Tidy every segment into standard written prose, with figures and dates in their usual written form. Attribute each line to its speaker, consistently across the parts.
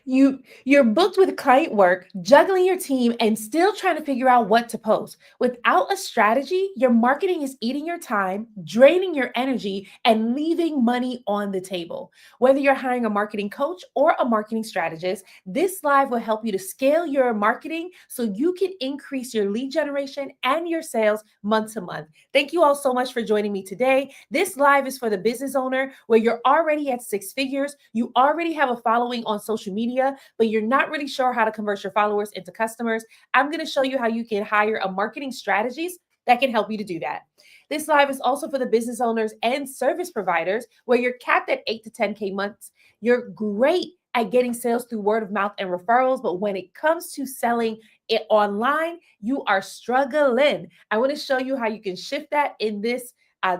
Speaker 1: You're booked with client work, juggling your team, and still trying to figure out what to post. Without a strategy, your marketing is eating your time, draining your energy, and leaving money on the table. Whether you're hiring a marketing coach or a marketing strategist, this live will help you to scale your marketing so you can increase your lead generation and your sales month to month. Thank you all so much for joining me today. This live is for the business owner where you're already at six figures, you already have a following on social media, but you're not really sure how to convert your followers into customers. I'm going to show you how you can hire a marketing strategist that can help you to do that. This live is also for the business owners and service providers where you're capped at 8 to 10K months. You're great at getting sales through word of mouth and referrals, but when it comes to selling it online, you are struggling. I want to show you how you can shift that in this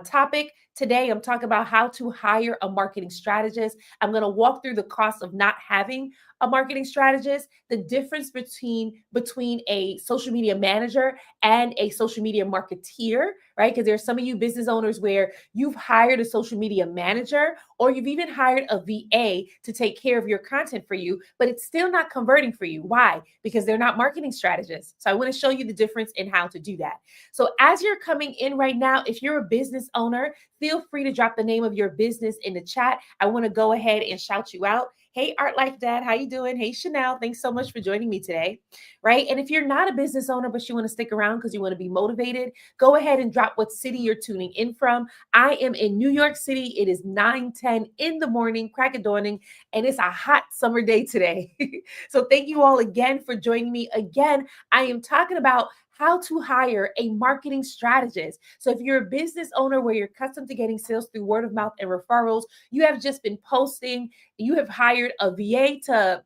Speaker 1: topic. Today, I'm talking about how to hire a marketing strategist. I'm going to walk through the cost of not having a marketing strategist, the difference between a social media manager and a social media marketeer, right? Because there's some of you business owners where you've hired a social media manager or you've even hired a VA to take care of your content for you, but it's still not converting for you. Why? Because they're not marketing strategists. So I want to show you the difference in how to do that. So as you're coming in right now, if you're a business owner, feel free to drop the name of your business in the chat. I want to go ahead and shout you out. Hey, Art Life Dad, how you doing? Hey, Chanel, thanks so much for joining me today, right? And if you're not a business owner, but you want to stick around because you want to be motivated, go ahead and drop what city you're tuning in from. I am in New York City. It is 9:10 in the morning, crack of dawning, and it's a hot summer day today. So thank you all again for joining me. Again, I am talking about how to hire a marketing strategist. So if you're a business owner where you're accustomed to getting sales through word of mouth and referrals, you have just been posting, you have hired a VA to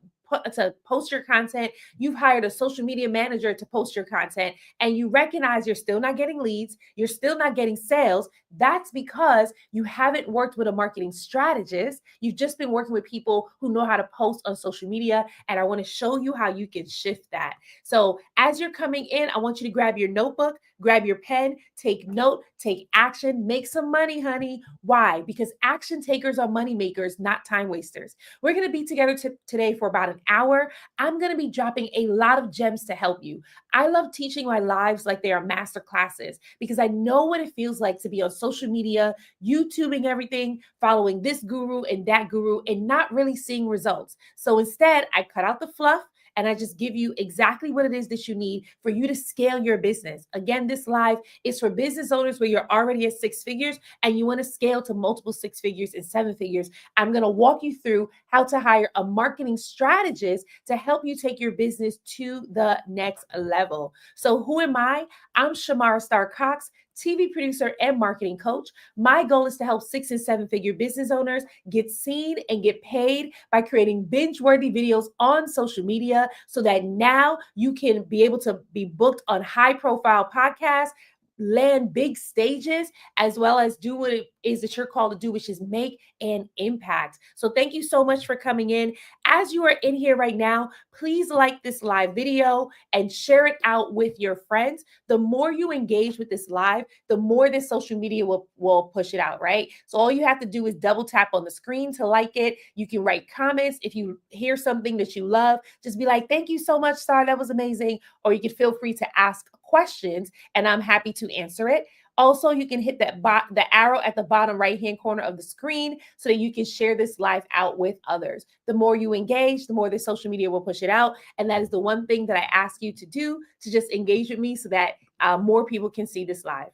Speaker 1: post your content, you've hired a social media manager to post your content, and you recognize you're still not getting leads, you're still not getting sales, that's because you haven't worked with a marketing strategist. You've just been working with people who know how to post on social media, and I want to show you how you can shift that. So as you're coming in, I want you to grab your notebook, grab your pen, take note, take action, make some money, honey. Why? Because action takers are money makers, not time wasters. We're going to be together today for about an hour. I'm going to be dropping a lot of gems to help you. I love teaching my lives like they are master classes because I know what it feels like to be on social media, YouTubing everything, following this guru and that guru, and not really seeing results. So instead, I cut out the fluff and I just give you exactly what it is that you need for you to scale your business. Again, this live is for business owners where you're already at six figures and you want to scale to multiple six figures and seven figures. I'm going to walk you through how to hire a marketing strategist to help you take your business to the next level. So who am I? I'm Shamara Star Cox, TV producer and marketing coach. My goal is to help six and seven figure business owners get seen and get paid by creating binge-worthy videos on social media so that now you can be able to be booked on high-profile podcasts, land big stages, as well as do what it is that you're called to do, which is make an impact. So thank you so much for coming in. As you are in here right now, please like this live video and share it out with your friends. The more you engage with this live, the more this social media will push it out, right? So all you have to do is double tap on the screen to like it. You can write comments. If you hear something that you love, just be like, thank you so much, Star, that was amazing. Or you can feel free to ask questions and I'm happy to answer it. Also, you can hit the arrow at the bottom right-hand corner of the screen so that you can share this live out with others. The more you engage, the more the social media will push it out. And that is the one thing that I ask you to do, to just engage with me so that more people can see this live.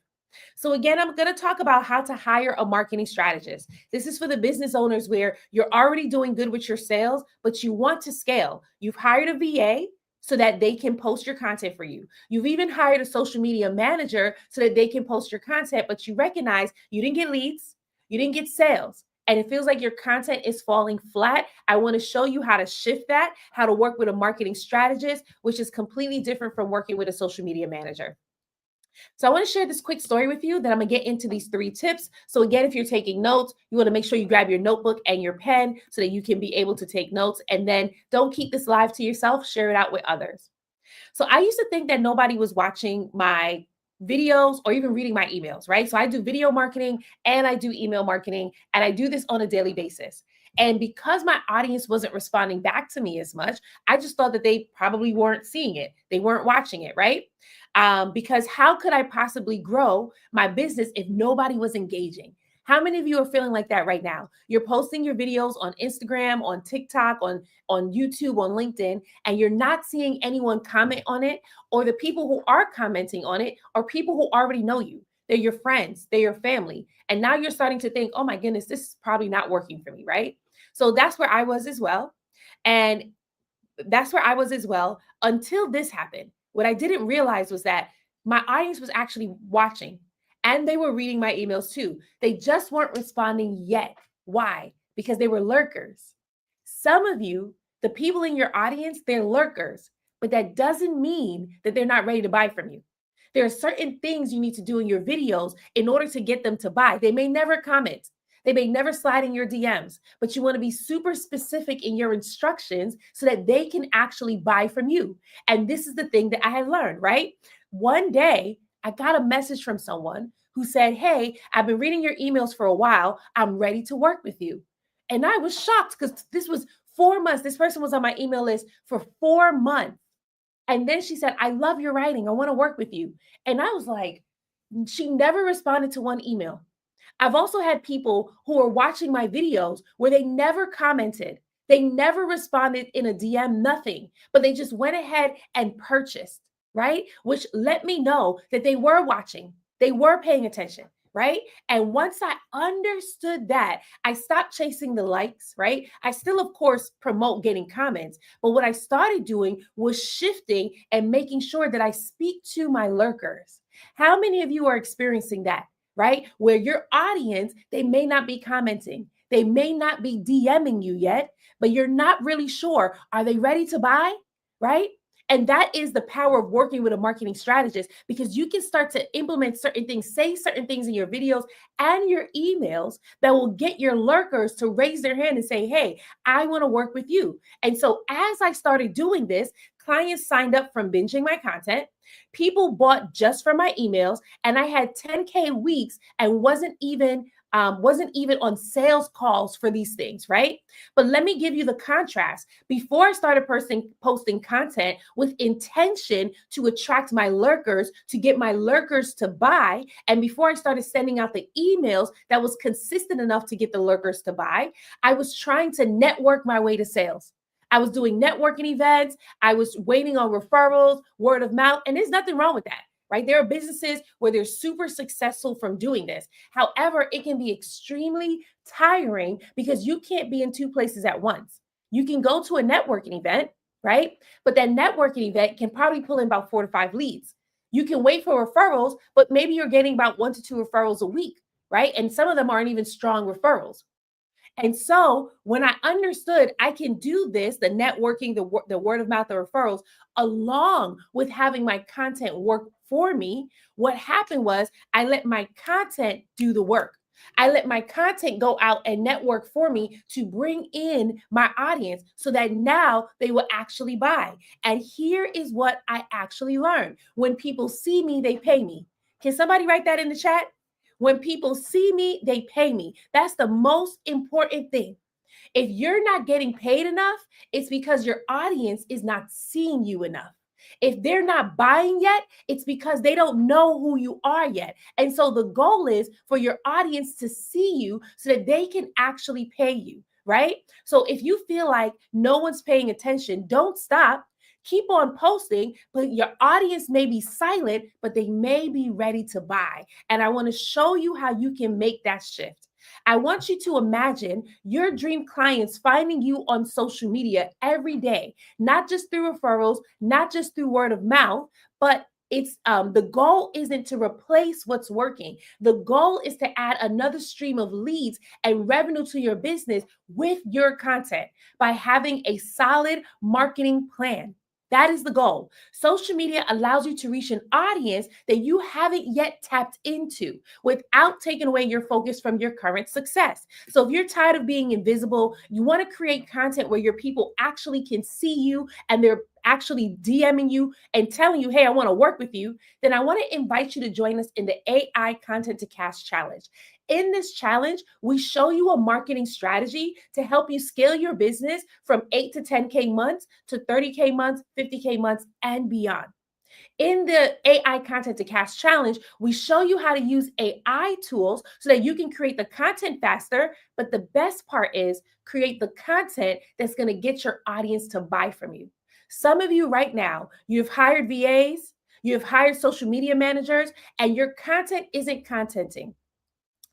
Speaker 1: So again, I'm going to talk about how to hire a marketing strategist. This is for the business owners where you're already doing good with your sales, but you want to scale. You've hired a VA so that they can post your content for you. You've even hired a social media manager so that they can post your content, but you recognize you didn't get leads, you didn't get sales, and it feels like your content is falling flat. I want to show you how to shift that, how to work with a marketing strategist, which is completely different from working with a social media manager. So I want to share this quick story with you. Then I'm going to get into these three tips. So again, if you're taking notes, you want to make sure you grab your notebook and your pen so that you can be able to take notes. And then don't keep this live to yourself, share it out with others. So I used to think that nobody was watching my videos or even reading my emails, right? So I do video marketing and I do email marketing, and I do this on a daily basis. And because my audience wasn't responding back to me as much, I just thought that they probably weren't seeing it. They weren't watching it, right? Because how could I possibly grow my business if nobody was engaging? How many of you are feeling like that right now? You're posting your videos on Instagram, on TikTok, on YouTube, on LinkedIn, and you're not seeing anyone comment on it, or the people who are commenting on it are people who already know you. They're your friends, they're your family. And now you're starting to think, oh my goodness, this is probably not working for me, right? So that's where I was as well. And that's where I was as well until this happened. What I didn't realize was that my audience was actually watching and they were reading my emails too. They just weren't responding yet. Why? Because they were lurkers. Some of you, the people in your audience, they're lurkers, but that doesn't mean that they're not ready to buy from you. There are certain things you need to do in your videos in order to get them to buy. They may never comment. They may never slide in your DMs, but you want to be super specific in your instructions so that they can actually buy from you. And this is the thing that I had learned, right? One day, I got a message from someone who said, hey, I've been reading your emails for a while. I'm ready to work with you. And I was shocked because this was 4 months. This person was on my email list for 4 months. And then she said, I love your writing. I want to work with you. And I was like, she never responded to one email. I've also had people who are watching my videos where they never commented. They never responded in a DM, nothing, but they just went ahead and purchased, right? Which let me know that they were watching, they were paying attention, right? And once I understood that, I stopped chasing the likes, right? I still, of course, promote getting comments, but what I started doing was shifting and making sure that I speak to my lurkers. How many of you are experiencing that? Right? Where your audience, they may not be commenting, they may not be DMing you yet, but you're not really sure. Are they ready to buy? Right? And that is the power of working with a marketing strategist because you can start to implement certain things, say certain things in your videos and your emails that will get your lurkers to raise their hand and say, hey, I want to work with you. And so as I started doing this, clients signed up from binging my content. People bought just from my emails, and I had 10K weeks and wasn't even on sales calls for these things, right? But let me give you the contrast. Before I started posting content with intention to attract my lurkers, to get my lurkers to buy, and before I started sending out the emails that was consistent enough to get the lurkers to buy, I was trying to network my way to sales. I was doing networking events. I was waiting on referrals, word of mouth, and there's nothing wrong with that, right? There are businesses where they're super successful from doing this. However, it can be extremely tiring because you can't be in two places at once. You can go to a networking event, right? But that networking event can probably pull in about 4 to 5 leads. You can wait for referrals, but maybe you're getting about 1 to 2 referrals a week, right? And some of them aren't even strong referrals. And so when I understood I can do this, the networking, the word of mouth, the referrals, along with having my content work for me, what happened was I let my content do the work. I let my content go out and network for me to bring in my audience so that now they will actually buy. And here is what I actually learned. When people see me, they pay me. Can somebody write that in the chat? When people see me, they pay me. That's the most important thing. If you're not getting paid enough, it's because your audience is not seeing you enough. If they're not buying yet, it's because they don't know who you are yet. And so the goal is for your audience to see you so that they can actually pay you, right? So if you feel like no one's paying attention, don't stop. Keep on posting, but your audience may be silent, but they may be ready to buy. And I want to show you how you can make that shift. I want you to imagine your dream clients finding you on social media every day, not just through referrals, not just through word of mouth, but it's the goal isn't to replace what's working. The goal is to add another stream of leads and revenue to your business with your content by having a solid marketing plan. That is the goal. Social media allows you to reach an audience that you haven't yet tapped into without taking away your focus from your current success. So if you're tired of being invisible, you want to create content where your people actually can see you and they're actually DMing you and telling you, hey, I want to work with you, then I want to invite you to join us in the AI Content to Cash Challenge. In this challenge, we show you a marketing strategy to help you scale your business from 8 to 10K months to 30K months, 50K months, and beyond. In the AI Content to Cash Challenge, we show you how to use AI tools so that you can create the content faster. But the best part is create the content that's going to get your audience to buy from you. Some of you right now, you've hired VAs, you've hired social media managers, and your content isn't contenting.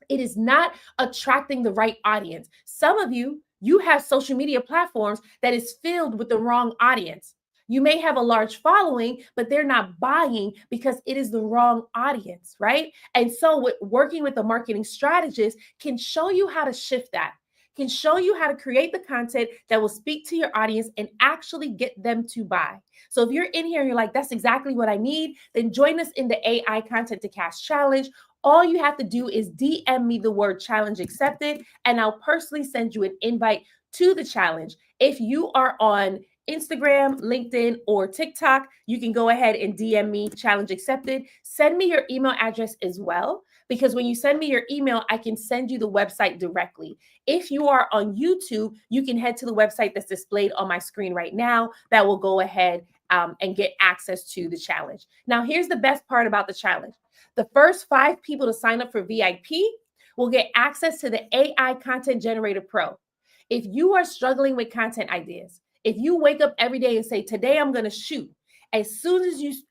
Speaker 1: It is not attracting the right audience. Some of you, you have social media platforms that is filled with the wrong audience. You may have a large following, but they're not buying because it is the wrong audience, right? And so, working with a marketing strategist can show you how to shift that, can show you how to create the content that will speak to your audience and actually get them to buy. So, if you're in here and you're like, that's exactly what I need, then join us in the AI Content to Cash Challenge. All you have to do is DM me the word challenge accepted, and I'll personally send you an invite to the challenge. If you are on Instagram, LinkedIn, or TikTok, you can go ahead and DM me challenge accepted. Send me your email address as well, because when you send me your email, I can send you the website directly. If you are on YouTube, you can head to the website that's displayed on my screen right now that will go ahead and get access to the challenge. Now, here's the best part about the challenge. The first 5 people to sign up for VIP will get access to the AI Content Generator Pro. If you are struggling with content ideas, if you wake up every day and say, today I'm going to shoot, as soon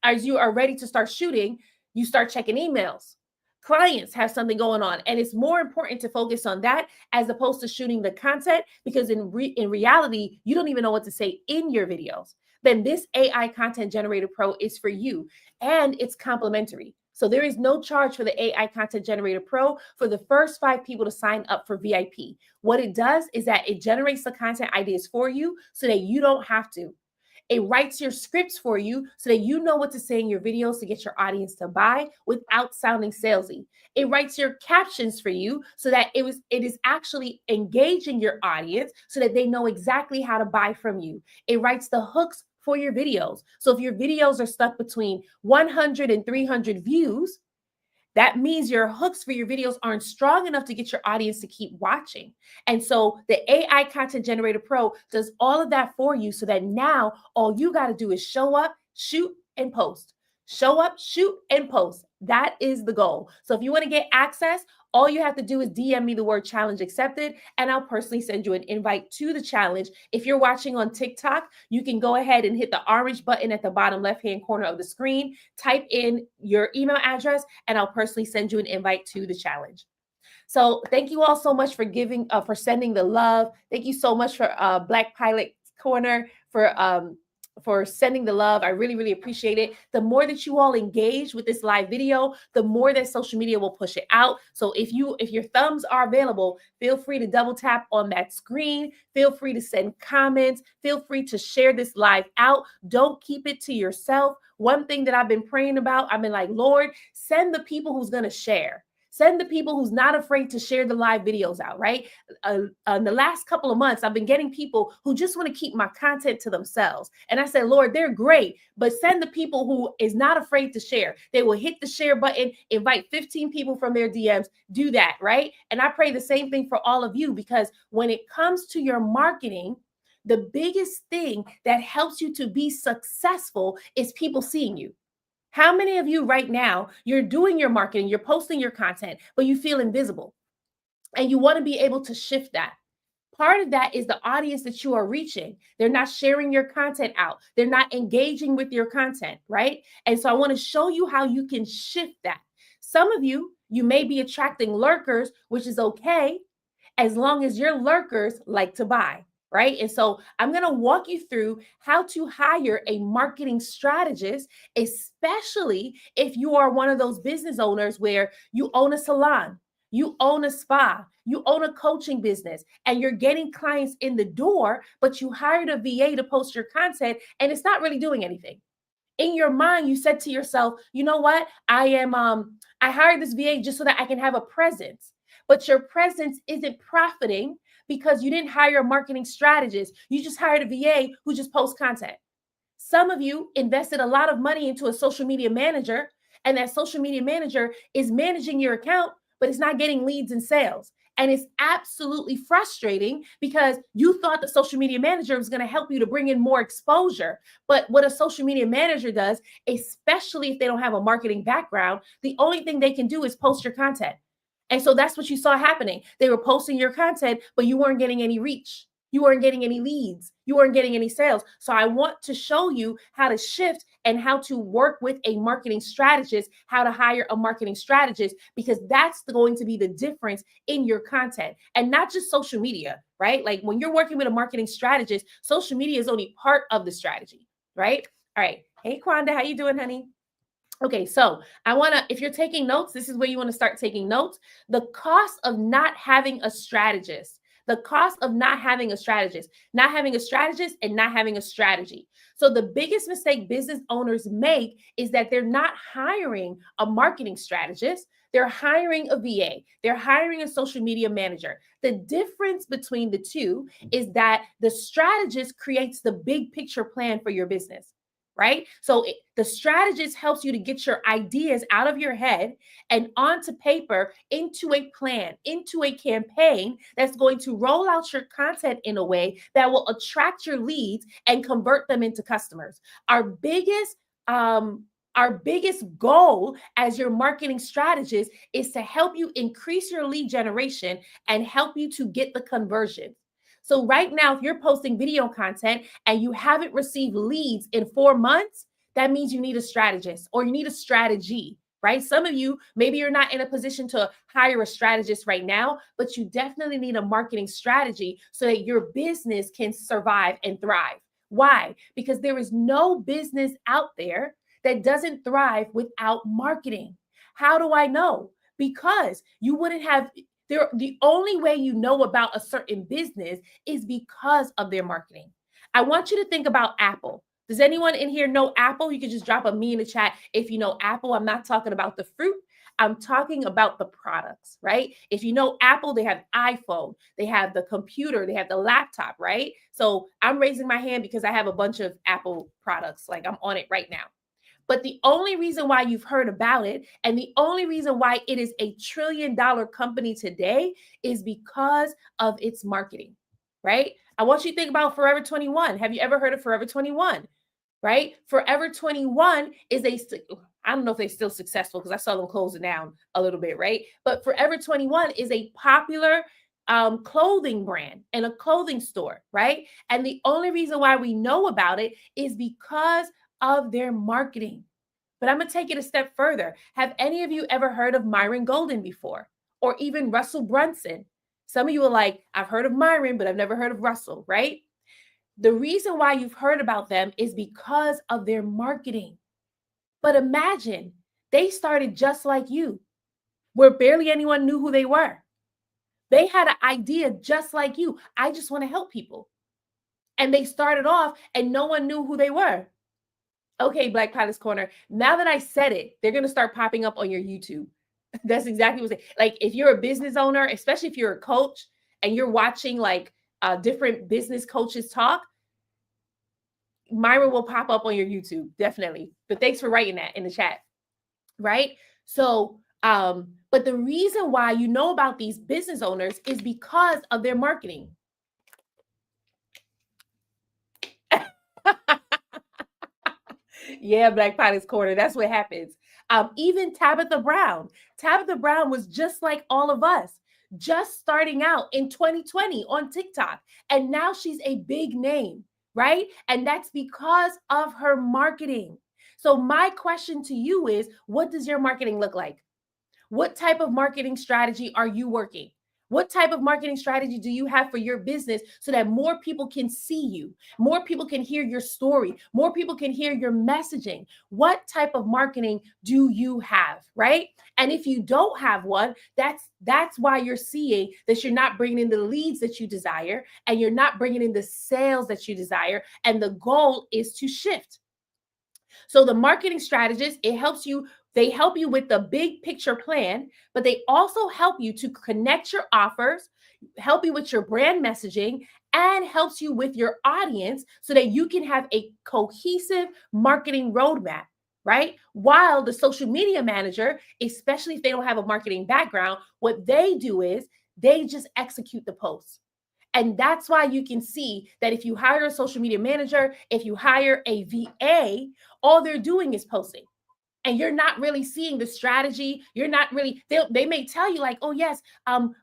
Speaker 1: as you are ready to start shooting, you start checking emails. Clients have something going on, and it's more important to focus on that as opposed to shooting the content, because in reality, you don't even know what to say in your videos. Then this AI Content Generator Pro is for you, and it's complimentary. So there is no charge for the AI Content Generator Pro for the first 5 people to sign up for VIP. What it does is that it generates the content ideas for you so that you don't have to. It writes your scripts for you so that you know what to say in your videos to get your audience to buy without sounding salesy. It writes your captions for you so that it is actually engaging your audience so that they know exactly how to buy from you. It writes the hooks for your videos. So if your videos are stuck between 100 and 300 views, that means your hooks for your videos aren't strong enough to get your audience to keep watching. And so the AI Content Generator Pro does all of that for you so that now all you got to do is show up, shoot, and post. Show up, shoot, and post. That is the goal. So if you want to get access, all you have to do is DM me the word challenge accepted, and I'll personally send you an invite to the challenge. If you're watching on TikTok, you can go ahead and hit the orange button at the bottom left-hand corner of the screen, type in your email address, and I'll personally send you an invite to the challenge. So thank you all so much for for sending the love. Thank you so much for Black Pilot Corner for sending the love. I really, really appreciate it. The more that you all engage with this live video, the more that social media will push it out. So if your thumbs are available, feel free to double tap on that screen. Feel free to send comments. Feel free to share this live out. Don't keep it to yourself. One thing that I've been praying about, I've been like, Lord, send the people who's going to share. Send the people who's not afraid to share the live videos out, right? In the last couple of months, I've been getting people who just want to keep my content to themselves. And I said, Lord, they're great, but send the people who is not afraid to share. They will hit the share button, invite 15 people from their DMs, do that, right? And I pray the same thing for all of you, because when it comes to your marketing, the biggest thing that helps you to be successful is people seeing you. How many of you right now, you're doing your marketing, you're posting your content, but you feel invisible and you want to be able to shift that? Part of that is the audience that you are reaching. They're not sharing your content out. They're not engaging with your content, right? And so I want to show you how you can shift that. Some of you, you may be attracting lurkers, which is okay, as long as your lurkers like to buy, right? And so I'm going to walk you through how to hire a marketing strategist, especially if you are one of those business owners where you own a salon, you own a spa, you own a coaching business, and you're getting clients in the door, but you hired a VA to post your content and it's not really doing anything. In your mind, you said to yourself, you know what? I hired this VA just so that I can have a presence. But your presence isn't profiting because you didn't hire a marketing strategist. You just hired a VA who just posts content. Some of you invested a lot of money into a social media manager, and that social media manager is managing your account, but it's not getting leads and sales. And it's absolutely frustrating because you thought the social media manager was going to help you to bring in more exposure. But what a social media manager does, especially if they don't have a marketing background, the only thing they can do is post your content. And so that's what you saw happening. They were posting your content, but you weren't getting any reach. You weren't getting any leads. You weren't getting any sales. So I want to show you how to shift and how to work with a marketing strategist, how to hire a marketing strategist, because that's going to be the difference in your content and not just social media, right? Like when you're working with a marketing strategist, social media is only part of the strategy, right? All right. Hey, Kwanda, how you doing, honey? Okay, so I want to, if you're taking notes, this is where you want to start taking notes. The cost of not having a strategist, the cost of not having a strategist, not having a strategist and not having a strategy. So the biggest mistake business owners make is that they're not hiring a marketing strategist. They're hiring a VA. They're hiring a social media manager. The difference between the two is that the strategist creates the big picture plan for your business, right? So the strategist helps you to get your ideas out of your head and onto paper into a plan, into a campaign that's going to roll out your content in a way that will attract your leads and convert them into customers. Um, our biggest goal as your marketing strategist is to help you increase your lead generation and help you to get the conversion. So right now, if you're posting video content and you haven't received leads in 4 months, that means you need a strategist or you need a strategy, right? Some of you, maybe you're not in a position to hire a strategist right now, but you definitely need a marketing strategy so that your business can survive and thrive. Why? Because there is no business out there that doesn't thrive without marketing. How do I know? Because you wouldn't have the only way you know about a certain business is because of their marketing. I want you to think about Apple. Does anyone in here know Apple? You can just drop a me in the chat if you know Apple. I'm not talking about the fruit. I'm talking about the products, right? If you know Apple, they have iPhone, they have the computer, they have the laptop, right? So I'm raising my hand because I have a bunch of Apple products. Like I'm on it right now. But the only reason why you've heard about it and the only reason why it is a $1 trillion company today is because of its marketing, right? I want you to think about Forever 21. Have you ever heard of Forever 21? Right? Forever 21 is I don't know if they're still successful because I saw them closing down a little bit, right? But Forever 21 is a popular clothing brand and a clothing store, right? And the only reason why we know about it is because of their marketing. But I'm going to take it a step further. Have any of you ever heard of Myron Golden before? Or even Russell Brunson? Some of you are like, I've heard of Myron, but I've never heard of Russell, right? The reason why you've heard about them is because of their marketing. But imagine they started just like you, where barely anyone knew who they were. They had an idea just like you. I just want to help people. And they started off and no one knew who they were. Okay, Black Pilot's Corner. Now that I said it, they're going to start popping up on your YouTube. That's exactly what like if you're a business owner, especially if you're a coach and you're watching like different business coaches talk, Myra will pop up on your YouTube, definitely. But thanks for writing that in the chat, right? So, but the reason why you know about these business owners is because of their marketing. Yeah, Black Pilot's Corner. That's what happens. Even Tabitha Brown. Tabitha Brown was just like all of us, just starting out in 2020 on TikTok. And now she's a big name, right? And that's because of her marketing. So my question to you is, what does your marketing look like? What type of marketing strategy are you working? What type of marketing strategy do you have for your business so that more people can see you? More people can hear your story. More people can hear your messaging. What type of marketing do you have, right? And if you don't have one, that's why you're seeing that you're not bringing in the leads that you desire and you're not bringing in the sales that you desire. And the goal is to shift. So the marketing strategist, they help you with the big picture plan, but they also help you to connect your offers, help you with your brand messaging, and helps you with your audience so that you can have a cohesive marketing roadmap, right? While the social media manager, especially if they don't have a marketing background, what they do is they just execute the posts. And that's why you can see that if you hire a social media manager, if you hire a VA, all they're doing is posting. And you're not really seeing the strategy. You're not really, they may tell you like, oh yes,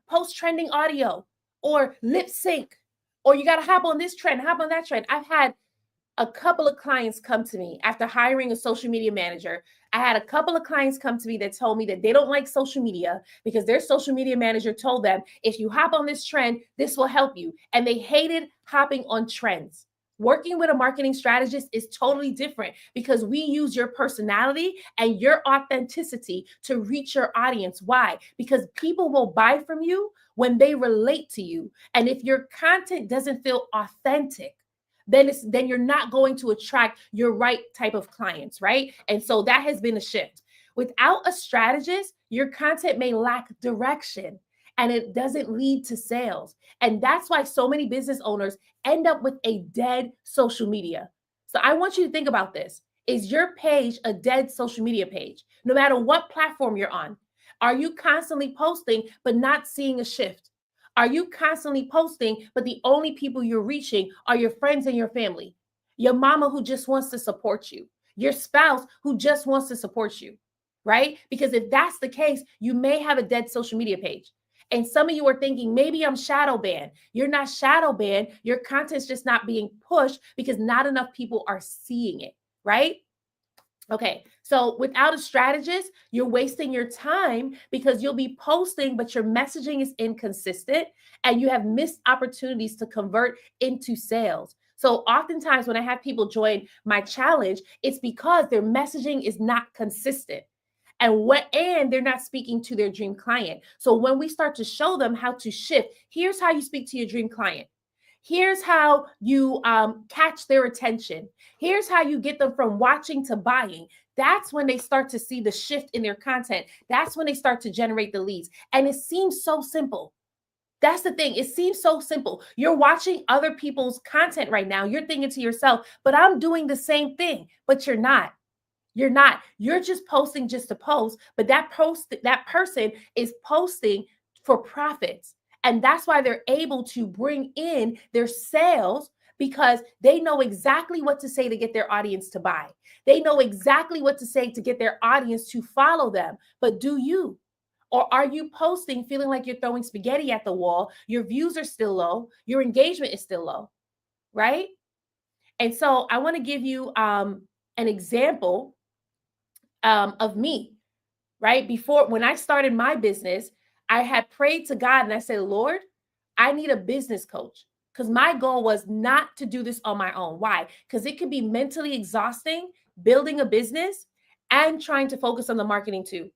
Speaker 1: post trending audio or lip sync, or you got to hop on this trend, hop on that trend. I've had a couple of clients come to me after hiring a social media manager. I had a couple of clients come to me that told me that they don't like social media because their social media manager told them, if you hop on this trend, this will help you. And they hated hopping on trends. Working with a marketing strategist is totally different because we use your personality and your authenticity to reach your audience. Why? Because people will buy from you when they relate to you. And if your content doesn't feel authentic, then you're not going to attract your right type of clients, right? And so that has been a shift. Without a strategist, your content may lack direction and it doesn't lead to sales. And that's why so many business owners end up with a dead social media. So I want you to think about this. Is your page a dead social media page? No matter what platform you're on, are you constantly posting but not seeing a shift? Are you constantly posting, but the only people you're reaching are your friends and your family? Your mama who just wants to support you, your spouse who just wants to support you, right? Because if that's the case, you may have a dead social media page. And some of you are thinking, maybe I'm shadow banned. You're not shadow banned. Your content's just not being pushed because not enough people are seeing it, right? Okay, so without a strategist, you're wasting your time because you'll be posting, but your messaging is inconsistent and you have missed opportunities to convert into sales. So oftentimes when I have people join my challenge, it's because their messaging is not consistent. And they're not speaking to their dream client. So when we start to show them how to shift, here's how you speak to your dream client. Here's how you catch their attention. Here's how you get them from watching to buying. That's when they start to see the shift in their content. That's when they start to generate the leads. And it seems so simple. That's the thing. It seems so simple. You're watching other people's content right now. You're thinking to yourself, but I'm doing the same thing. But you're not. You're not. You're just posting just to post, but that person is posting for profits. And that's why they're able to bring in their sales because they know exactly what to say to get their audience to buy. They know exactly what to say to get their audience to follow them. But do you? Or are you posting feeling like you're throwing spaghetti at the wall? Your views are still low. Your engagement is still low, right? And so I want to give you an example of me, right? Before, when I started my business, I had prayed to God and I said, Lord, I need a business coach because my goal was not to do this on my own. Why? Because it could be mentally exhausting building a business and trying to focus on the marketing too.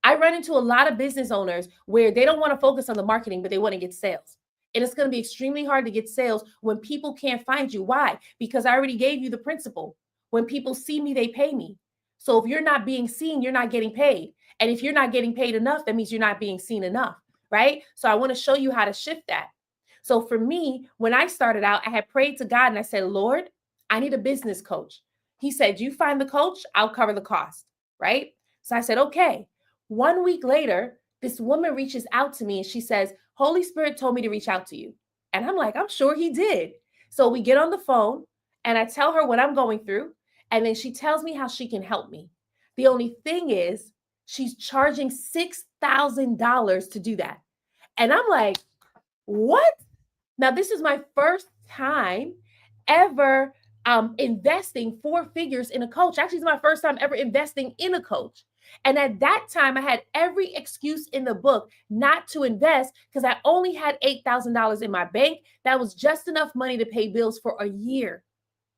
Speaker 1: I run into a lot of business owners where they don't want to focus on the marketing, but they want to get sales. And it's going to be extremely hard to get sales when people can't find you. Why? Because I already gave you the principle. When people see me, they pay me. So if you're not being seen, you're not getting paid. And if you're not getting paid enough, that means you're not being seen enough, right? So I want to show you how to shift that. So for me, when I started out, I had prayed to God and I said, Lord, I need a business coach. He said, you find the coach, I'll cover the cost, right? So I said, okay. 1 week later, this woman reaches out to me and she says, Holy Spirit told me to reach out to you. And I'm like, I'm sure he did. So we get on the phone and I tell her what I'm going through. And then she tells me how she can help me. The only thing is, she's charging $6,000 to do that. And I'm like, what? Now, this is my first time ever investing 4 figures in a coach. Actually, it's my first time ever investing in a coach. And at that time, I had every excuse in the book not to invest because I only had $8,000 in my bank. That was just enough money to pay bills for a year.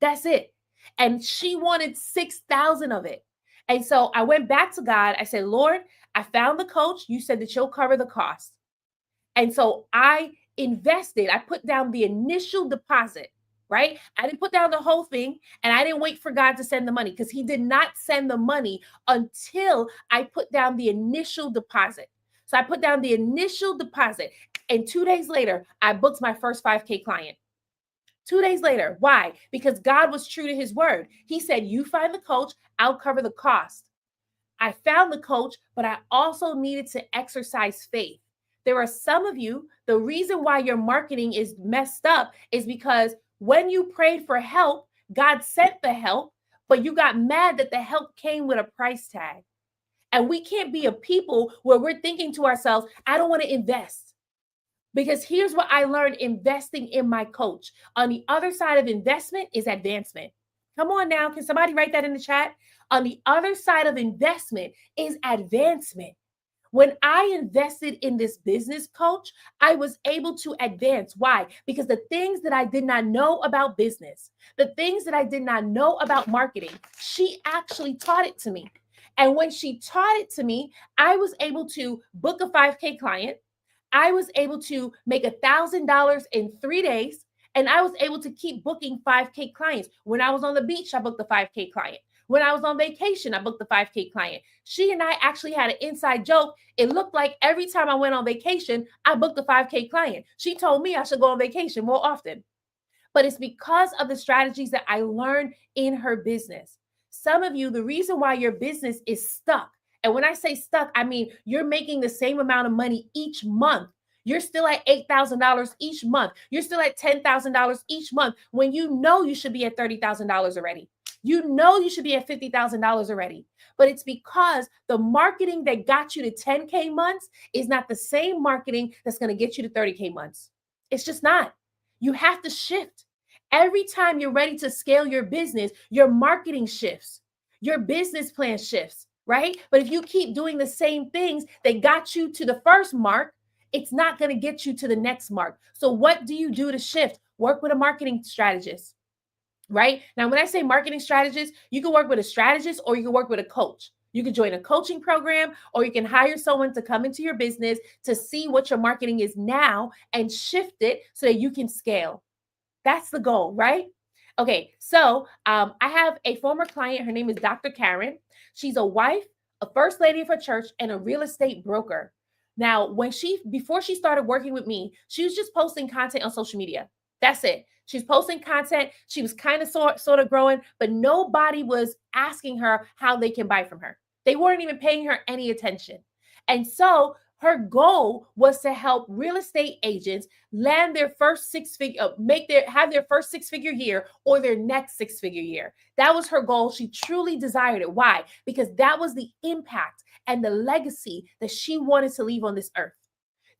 Speaker 1: That's it. And she wanted 6,000 of it. And so I went back to God. I said, Lord, I found the coach. You said that you'll cover the cost. And so I invested. I put down the initial deposit, right? I didn't put down the whole thing and I didn't wait for God to send the money because he did not send the money until I put down the initial deposit. So I put down the initial deposit and 2 days later, I booked my first 5K client. 2 days later. Why? Because God was true to his word. He said, you find the coach, I'll cover the cost. I found the coach, but I also needed to exercise faith. There are some of you, the reason why your marketing is messed up is because when you prayed for help, God sent the help, but you got mad that the help came with a price tag. And we can't be a people where we're thinking to ourselves, I don't want to invest. Because here's what I learned investing in my coach. On the other side of investment is advancement. Come on now. Can somebody write that in the chat? On the other side of investment is advancement. When I invested in this business coach, I was able to advance. Why? Because the things that I did not know about business, the things that I did not know about marketing, she actually taught it to me. And when she taught it to me, I was able to book a 5K client. I was able to make $1,000 in 3 days. And I was able to keep booking 5K clients. When I was on the beach, I booked a 5K client. When I was on vacation, I booked the 5K client. She and I actually had an inside joke. It looked like every time I went on vacation, I booked a 5K client. She told me I should go on vacation more often. But it's because of the strategies that I learned in her business. Some of you, the reason why your business is stuck, and when I say stuck, I mean you're making the same amount of money each month. You're still at $8,000 each month. You're still at $10,000 each month when you know you should be at $30,000 already. You know you should be at $50,000 already. But it's because the marketing that got you to 10K months is not the same marketing that's going to get you to 30K months. It's just not. You have to shift. Every time you're ready to scale your business, your marketing shifts, your business plan shifts, right? But if you keep doing the same things that got you to the first mark, it's not going to get you to the next mark. So what do you do to shift? Work with a marketing strategist, right? Now, when I say marketing strategist, you can work with a strategist or you can work with a coach. You can join a coaching program or you can hire someone to come into your business to see what your marketing is now and shift it so that you can scale. That's the goal, right? Okay, so I have a former client. Her name is Dr. Karen. She's a wife, a first lady of her church, and a real estate broker. Now, before she started working with me, she was just posting content on social media. That's it. She's posting content. She was kind of sort of growing, but nobody was asking her how they can buy from her. They weren't even paying her any attention. And so her goal was to help real estate agents land their first have their first 6-figure year or their next 6-figure year. That was her goal. She truly desired it. Why? Because that was the impact and the legacy that she wanted to leave on this earth.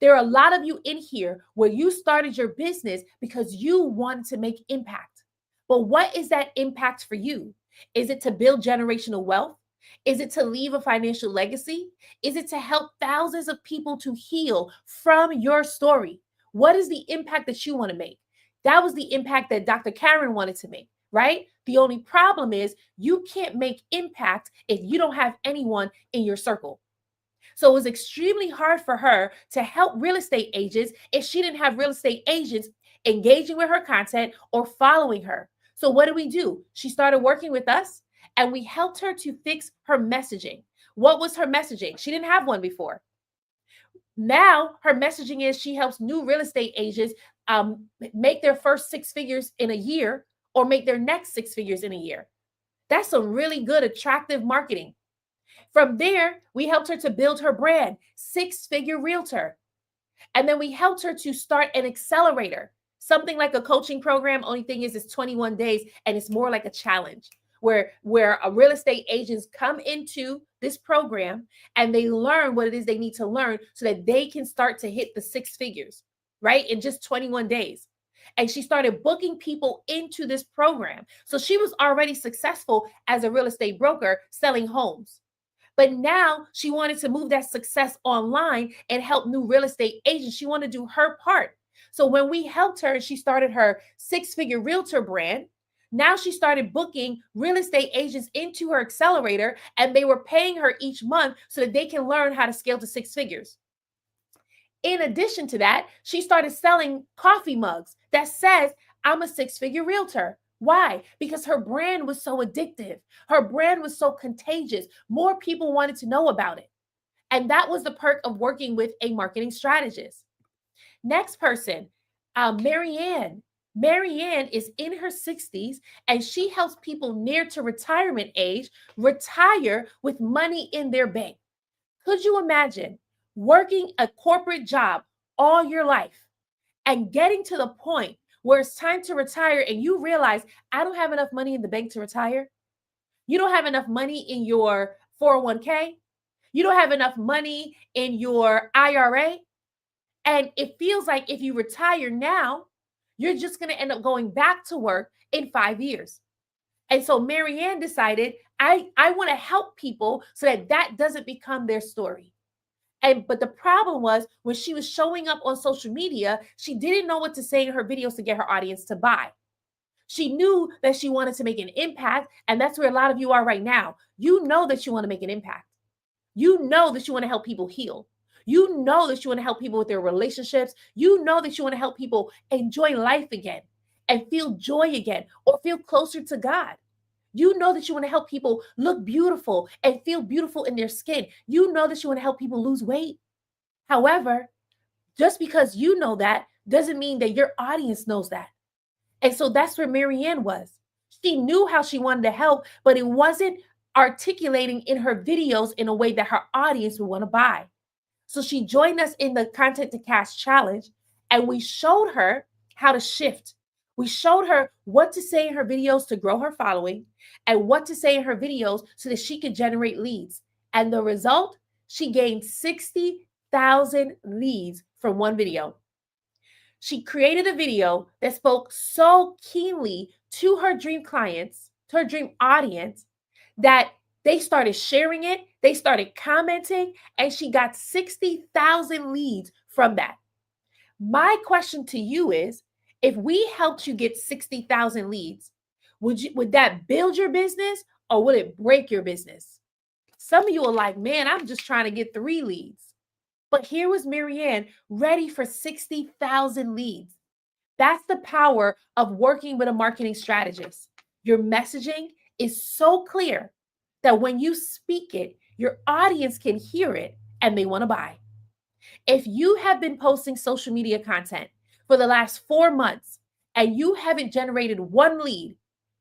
Speaker 1: There are a lot of you in here where you started your business because you wanted to make impact. But what is that impact for you? Is it to build generational wealth? Is it to leave a financial legacy? Is it to help thousands of people to heal from your story? What is the impact that you want to make? That was the impact that Dr. Karen wanted to make, right? The only problem is you can't make impact if you don't have anyone in your circle. So it was extremely hard for her to help real estate agents if she didn't have real estate agents engaging with her content or following her. So what did we do? She started working with us and we helped her to fix her messaging. What was her messaging? She didn't have one before. Now her messaging is she helps new real estate agents make their first 6 figures in a year or make their next 6 figures in a year. That's some really good, attractive marketing. From there, we helped her to build her brand, 6-figure realtor. And then we helped her to start an accelerator, something like a coaching program. Only thing is it's 21 days and it's more like a challenge where a real estate agents come into this program and they learn what it is they need to learn so that they can start to hit the 6 figures, right? In just 21 days. And she started booking people into this program. So she was already successful as a real estate broker selling homes. But now she wanted to move that success online and help new real estate agents. She wanted to do her part. So when we helped her and she started her 6-figure realtor brand, now she started booking real estate agents into her accelerator and they were paying her each month so that they can learn how to scale to 6 figures. In addition to that, she started selling coffee mugs that says, I'm a 6-figure realtor. Why? Because her brand was so addictive. Her brand was so contagious. More people wanted to know about it. And that was the perk of working with a marketing strategist. Next person, Marianne. Marianne is in her 60s and she helps people near to retirement age retire with money in their bank. Could you imagine working a corporate job all your life and getting to the point where it's time to retire and you realize, I don't have enough money in the bank to retire? You don't have enough money in your 401k? You don't have enough money in your IRA? And it feels like if you retire now, you're just going to end up going back to work in 5 years. And so Marianne decided, I want to help people so that that doesn't become their story. But the problem was when she was showing up on social media, she didn't know what to say in her videos to get her audience to buy. She knew that she wanted to make an impact. And that's where a lot of you are right now. You know that you want to make an impact. You know that you want to help people heal. You know that you want to help people with their relationships. You know that you want to help people enjoy life again and feel joy again or feel closer to God. You know that you want to help people look beautiful and feel beautiful in their skin. You know that you want to help people lose weight. However, just because you know that doesn't mean that your audience knows that. And so that's where Marianne was. She knew how she wanted to help, but it wasn't articulating in her videos in a way that her audience would want to buy. So she joined us in the Content to Cash Challenge, and we showed her how to shift. We showed her what to say in her videos to grow her following and what to say in her videos so that she could generate leads. And the result, she gained 60,000 leads from one video. She created a video that spoke so keenly to her dream clients, to her dream audience, that they started sharing it, they started commenting, and she got 60,000 leads from that. My question to you is, if we helped you get 60,000 leads, would that build your business or would it break your business? Some of you are like, man, I'm just trying to get 3 leads. But here was Marianne ready for 60,000 leads. That's the power of working with a marketing strategist. Your messaging is so clear that when you speak it, your audience can hear it and they want to buy. If you have been posting social media content for the last 4 months and you haven't generated 1 lead,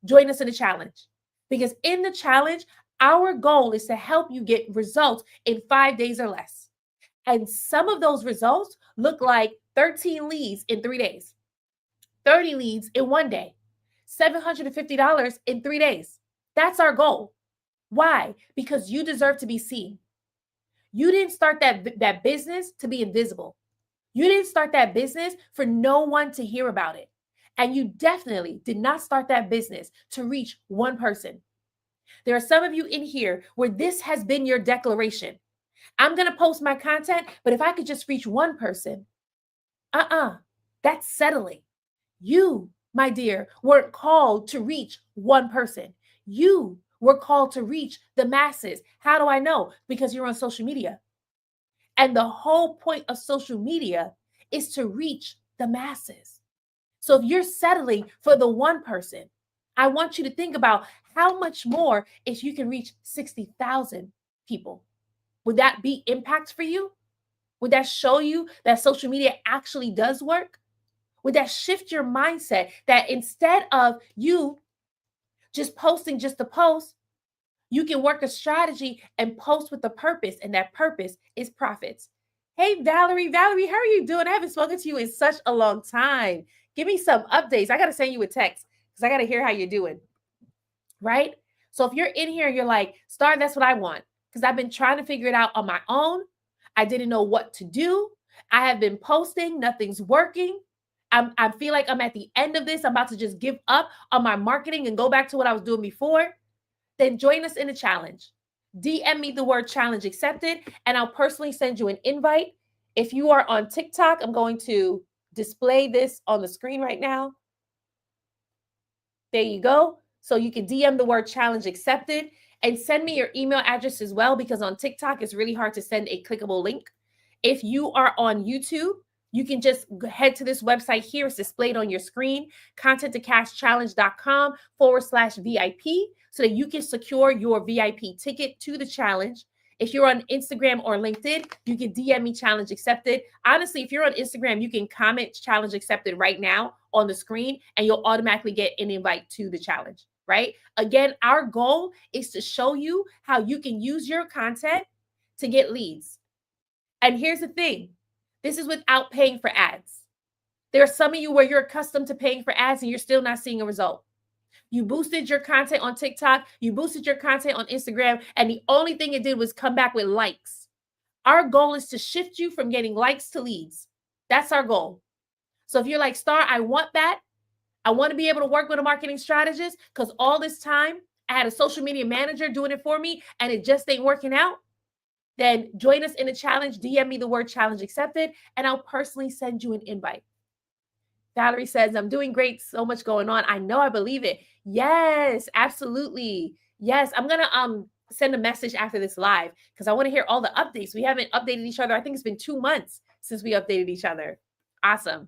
Speaker 1: join us in the challenge. Because in the challenge, our goal is to help you get results in 5 days or less. And some of those results look like 13 leads in 3 days, 30 leads in 1 day, $750 in 3 days. That's our goal. Why? Because you deserve to be seen. You didn't start that business to be invisible. You didn't start that business for no one to hear about it. And you definitely did not start that business to reach one person. There are some of you in here where this has been your declaration. I'm going to post my content, but if I could just reach one person, that's settling. You, my dear, weren't called to reach one person. You were called to reach the masses. How do I know? Because you're on social media. And the whole point of social media is to reach the masses. So if you're settling for the one person, I want you to think about how much more if you can reach 60,000 people. Would that be impact for you? Would that show you that social media actually does work? Would that shift your mindset that instead of you just posting just to post, you can work a strategy and post with a purpose, and that purpose is profits. Hey, Valerie, how are you doing? I haven't spoken to you in such a long time. Give me some updates. I got to send you a text because I got to hear how you're doing, right? So if you're in here and you're like, Star, that's what I want, because I've been trying to figure it out on my own. I didn't know what to do. I have been posting. Nothing's working. I feel like I'm at the end of this. I'm about to just give up on my marketing and go back to what I was doing before. Then join us in the challenge. DM me the word challenge accepted, and I'll personally send you an invite. If you are on TikTok, I'm going to display this on the screen right now. There you go. So you can DM the word challenge accepted and send me your email address as well, because on TikTok, it's really hard to send a clickable link. If you are on YouTube, you can just head to this website here. It's displayed on your screen, contenttocashchallenge.com/VIP, so that you can secure your VIP ticket to the challenge. If you're on Instagram or LinkedIn, you can DM me challenge accepted. Honestly, if you're on Instagram, you can comment challenge accepted right now on the screen and you'll automatically get an invite to the challenge, right? Again, our goal is to show you how you can use your content to get leads. And here's the thing, this is without paying for ads. There are some of you where you're accustomed to paying for ads and you're still not seeing a result. You boosted your content on TikTok, you boosted your content on Instagram, and the only thing it did was come back with likes. Our goal is to shift you from getting likes to leads. That's our goal. So if you're like, Star, I want that. I want to be able to work with a marketing strategist because all this time I had a social media manager doing it for me and it just ain't working out. Then join us in a challenge. DM me the word challenge accepted, and I'll personally send you an invite. Valerie says, I'm doing great. So much going on. I know, I believe it. Yes, absolutely. Yes, I'm going to send a message after this live because I want to hear all the updates. We haven't updated each other. I think it's been 2 months since we updated each other. Awesome.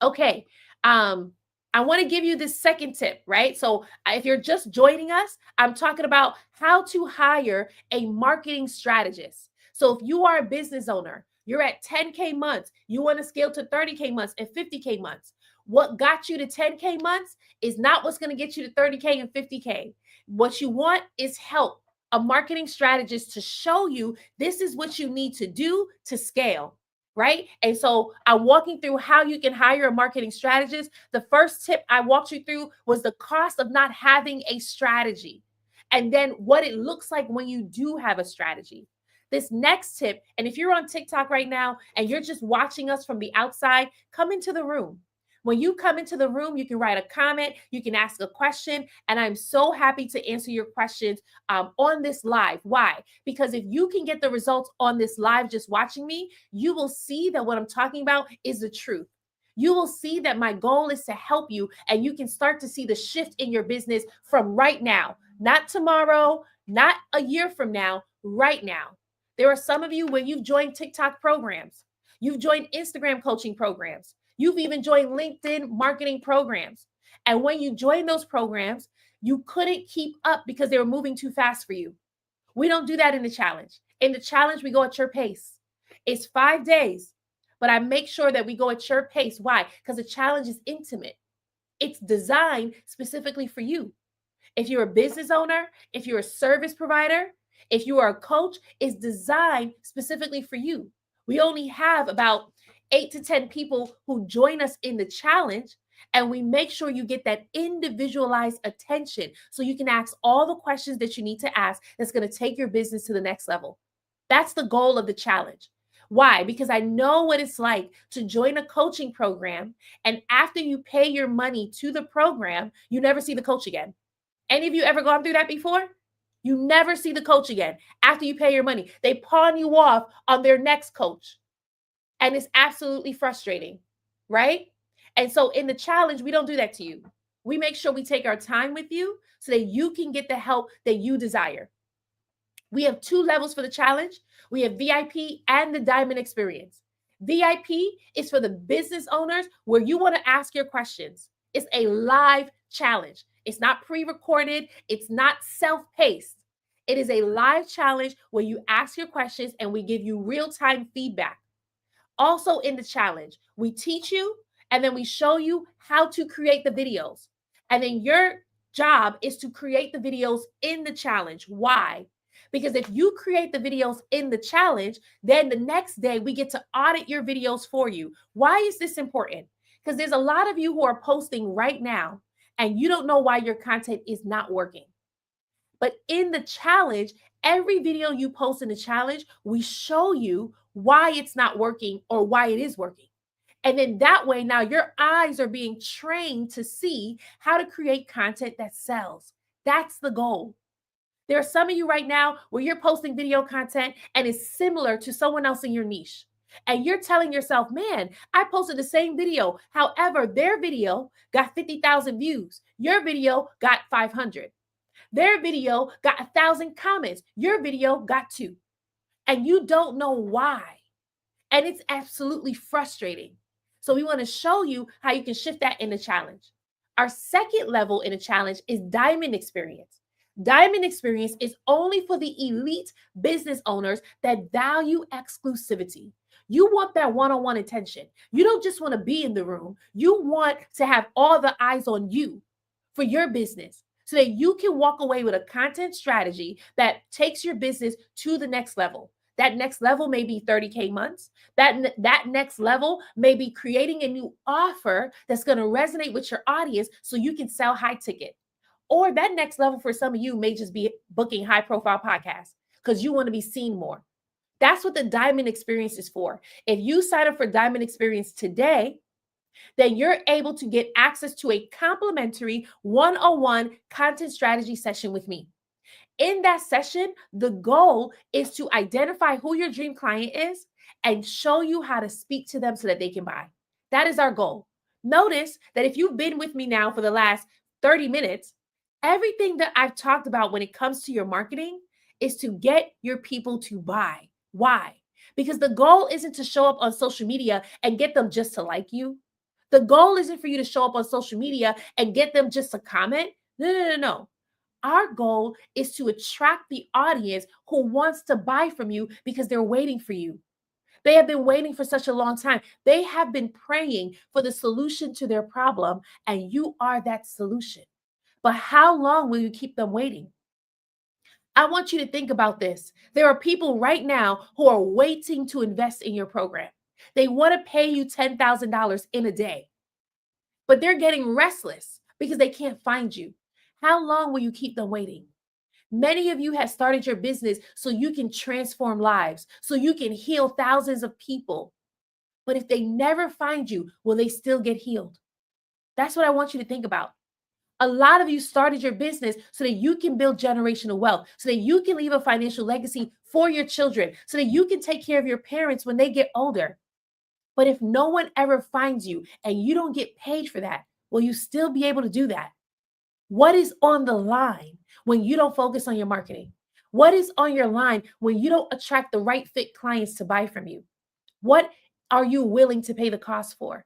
Speaker 1: Okay. I want to give you this second tip, right? So if you're just joining us, I'm talking about how to hire a marketing strategist. So if you are a business owner, you're at 10K months, you want to scale to 30K months and 50K months. What got you to 10K months is not what's going to get you to 30K and 50K. What you want is help, a marketing strategist to show you this is what you need to do to scale. Right? And so I'm walking through how you can hire a marketing strategist. The first tip I walked you through was the cost of not having a strategy, and then what it looks like when you do have a strategy. This next tip, and if you're on TikTok right now and you're just watching us from the outside, come into the room. When you come into the room, you can write a comment, you can ask a question, and I'm so happy to answer your questions on this live. Why? Because if you can get the results on this live just watching me, you will see that what I'm talking about is the truth. You will see that my goal is to help you, and you can start to see the shift in your business from right now, not tomorrow, not a year from now, right now. There are some of you where you've joined TikTok programs, you've joined Instagram coaching programs, you've even joined LinkedIn marketing programs. And when you join those programs, you couldn't keep up because they were moving too fast for you. We don't do that in the challenge. In the challenge, we go at your pace. It's 5 days, but I make sure that we go at your pace. Why? Because the challenge is intimate. It's designed specifically for you. If you're a business owner, if you're a service provider, if you are a coach, it's designed specifically for you. We only have about 8 to 10 people who join us in the challenge, and we make sure you get that individualized attention so you can ask all the questions that you need to ask that's going to take your business to the next level. That's the goal of the challenge. Why? Because I know what it's like to join a coaching program, and after you pay your money to the program, you never see the coach again. Any of you ever gone through that before? You never see the coach again after you pay your money. They pawn you off on their next coach. And it's absolutely frustrating, right? And so in the challenge, we don't do that to you. We make sure we take our time with you so that you can get the help that you desire. We have 2 levels for the challenge. We have VIP and the Diamond Experience. VIP is for the business owners where you want to ask your questions. It's a live challenge. It's not pre-recorded. It's not self-paced. It is a live challenge where you ask your questions and we give you real-time feedback. Also in the challenge, we teach you and then we show you how to create the videos. And then your job is to create the videos in the challenge. Why? Because if you create the videos in the challenge, then the next day we get to audit your videos for you. Why is this important? Because there's a lot of you who are posting right now and you don't know why your content is not working. But in the challenge, every video you post in the challenge, we show you why it's not working or why it is working. And then that way, now your eyes are being trained to see how to create content that sells. That's the goal. There are some of you right now where you're posting video content and it's similar to someone else in your niche. And you're telling yourself, man, I posted the same video. However, their video got 50,000 views. Your video got 500. Their video got 1,000 comments. Your video got 2. And you don't know why. And it's absolutely frustrating. So we want to show you how you can shift that in the challenge. Our second level in a challenge is Diamond Experience. Diamond experience is only for the elite business owners that value exclusivity. You want that one on one attention. You don't just want to be in the room, you want to have all the eyes on you for your business so that you can walk away with a content strategy that takes your business to the next level. That next level may be 30K months. That next level may be creating a new offer that's going to resonate with your audience so you can sell high ticket. Or that next level for some of you may just be booking high profile podcasts because you want to be seen more. That's what the Diamond Experience is for. If you sign up for Diamond Experience today, then you're able to get access to a complimentary one-on-one content strategy session with me. In that session, the goal is to identify who your dream client is and show you how to speak to them so that they can buy. That is our goal. Notice that if you've been with me now for the last 30 minutes, everything that I've talked about when it comes to your marketing is to get your people to buy. Why? Because the goal isn't to show up on social media and get them just to like you. The goal isn't for you to show up on social media and get them just to comment. No. Our goal is to attract the audience who wants to buy from you because they're waiting for you. They have been waiting for such a long time. They have been praying for the solution to their problem, and you are that solution. But how long will you keep them waiting? I want you to think about this. There are people right now who are waiting to invest in your program. They want to pay you $10,000 in a day, but they're getting restless because they can't find you. How long will you keep them waiting? Many of you have started your business so you can transform lives, so you can heal thousands of people. But if they never find you, will they still get healed? That's what I want you to think about. A lot of you started your business so that you can build generational wealth, so that you can leave a financial legacy for your children, so that you can take care of your parents when they get older. But if no one ever finds you and you don't get paid for that, will you still be able to do that? What is on the line when you don't focus on your marketing? What is on your line when you don't attract the right fit clients to buy from you? What are you willing to pay the cost for?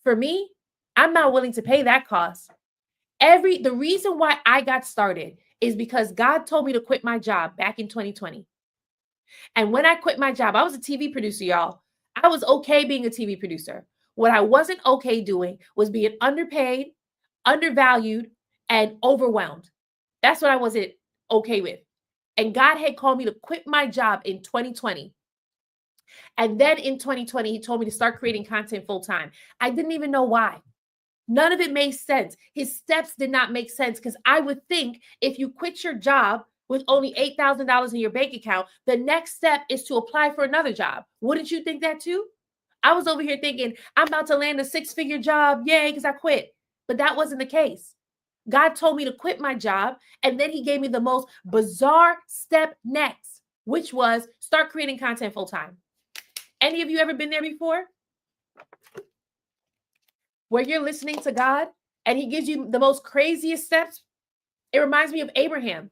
Speaker 1: For me, I'm not willing to pay that cost. The reason why I got started is because God told me to quit my job back in 2020. And when I quit my job, I was a TV producer, y'all. I was okay being a TV producer. What I wasn't okay doing was being underpaid, undervalued, and overwhelmed. That's what I wasn't okay with. And God had called me to quit my job in 2020. And then in 2020, he told me to start creating content full time. I didn't even know why. None of it made sense. His steps did not make sense because I would think if you quit your job with only $8,000 in your bank account, the next step is to apply for another job. Wouldn't you think that too? I was over here thinking, I'm about to land a 6-figure job. Yay, because I quit. But that wasn't the case. God told me to quit my job, and then he gave me the most bizarre step next, which was start creating content full time. Any of you ever been there before? Where you're listening to God and he gives you the most craziest steps? It reminds me of Abraham.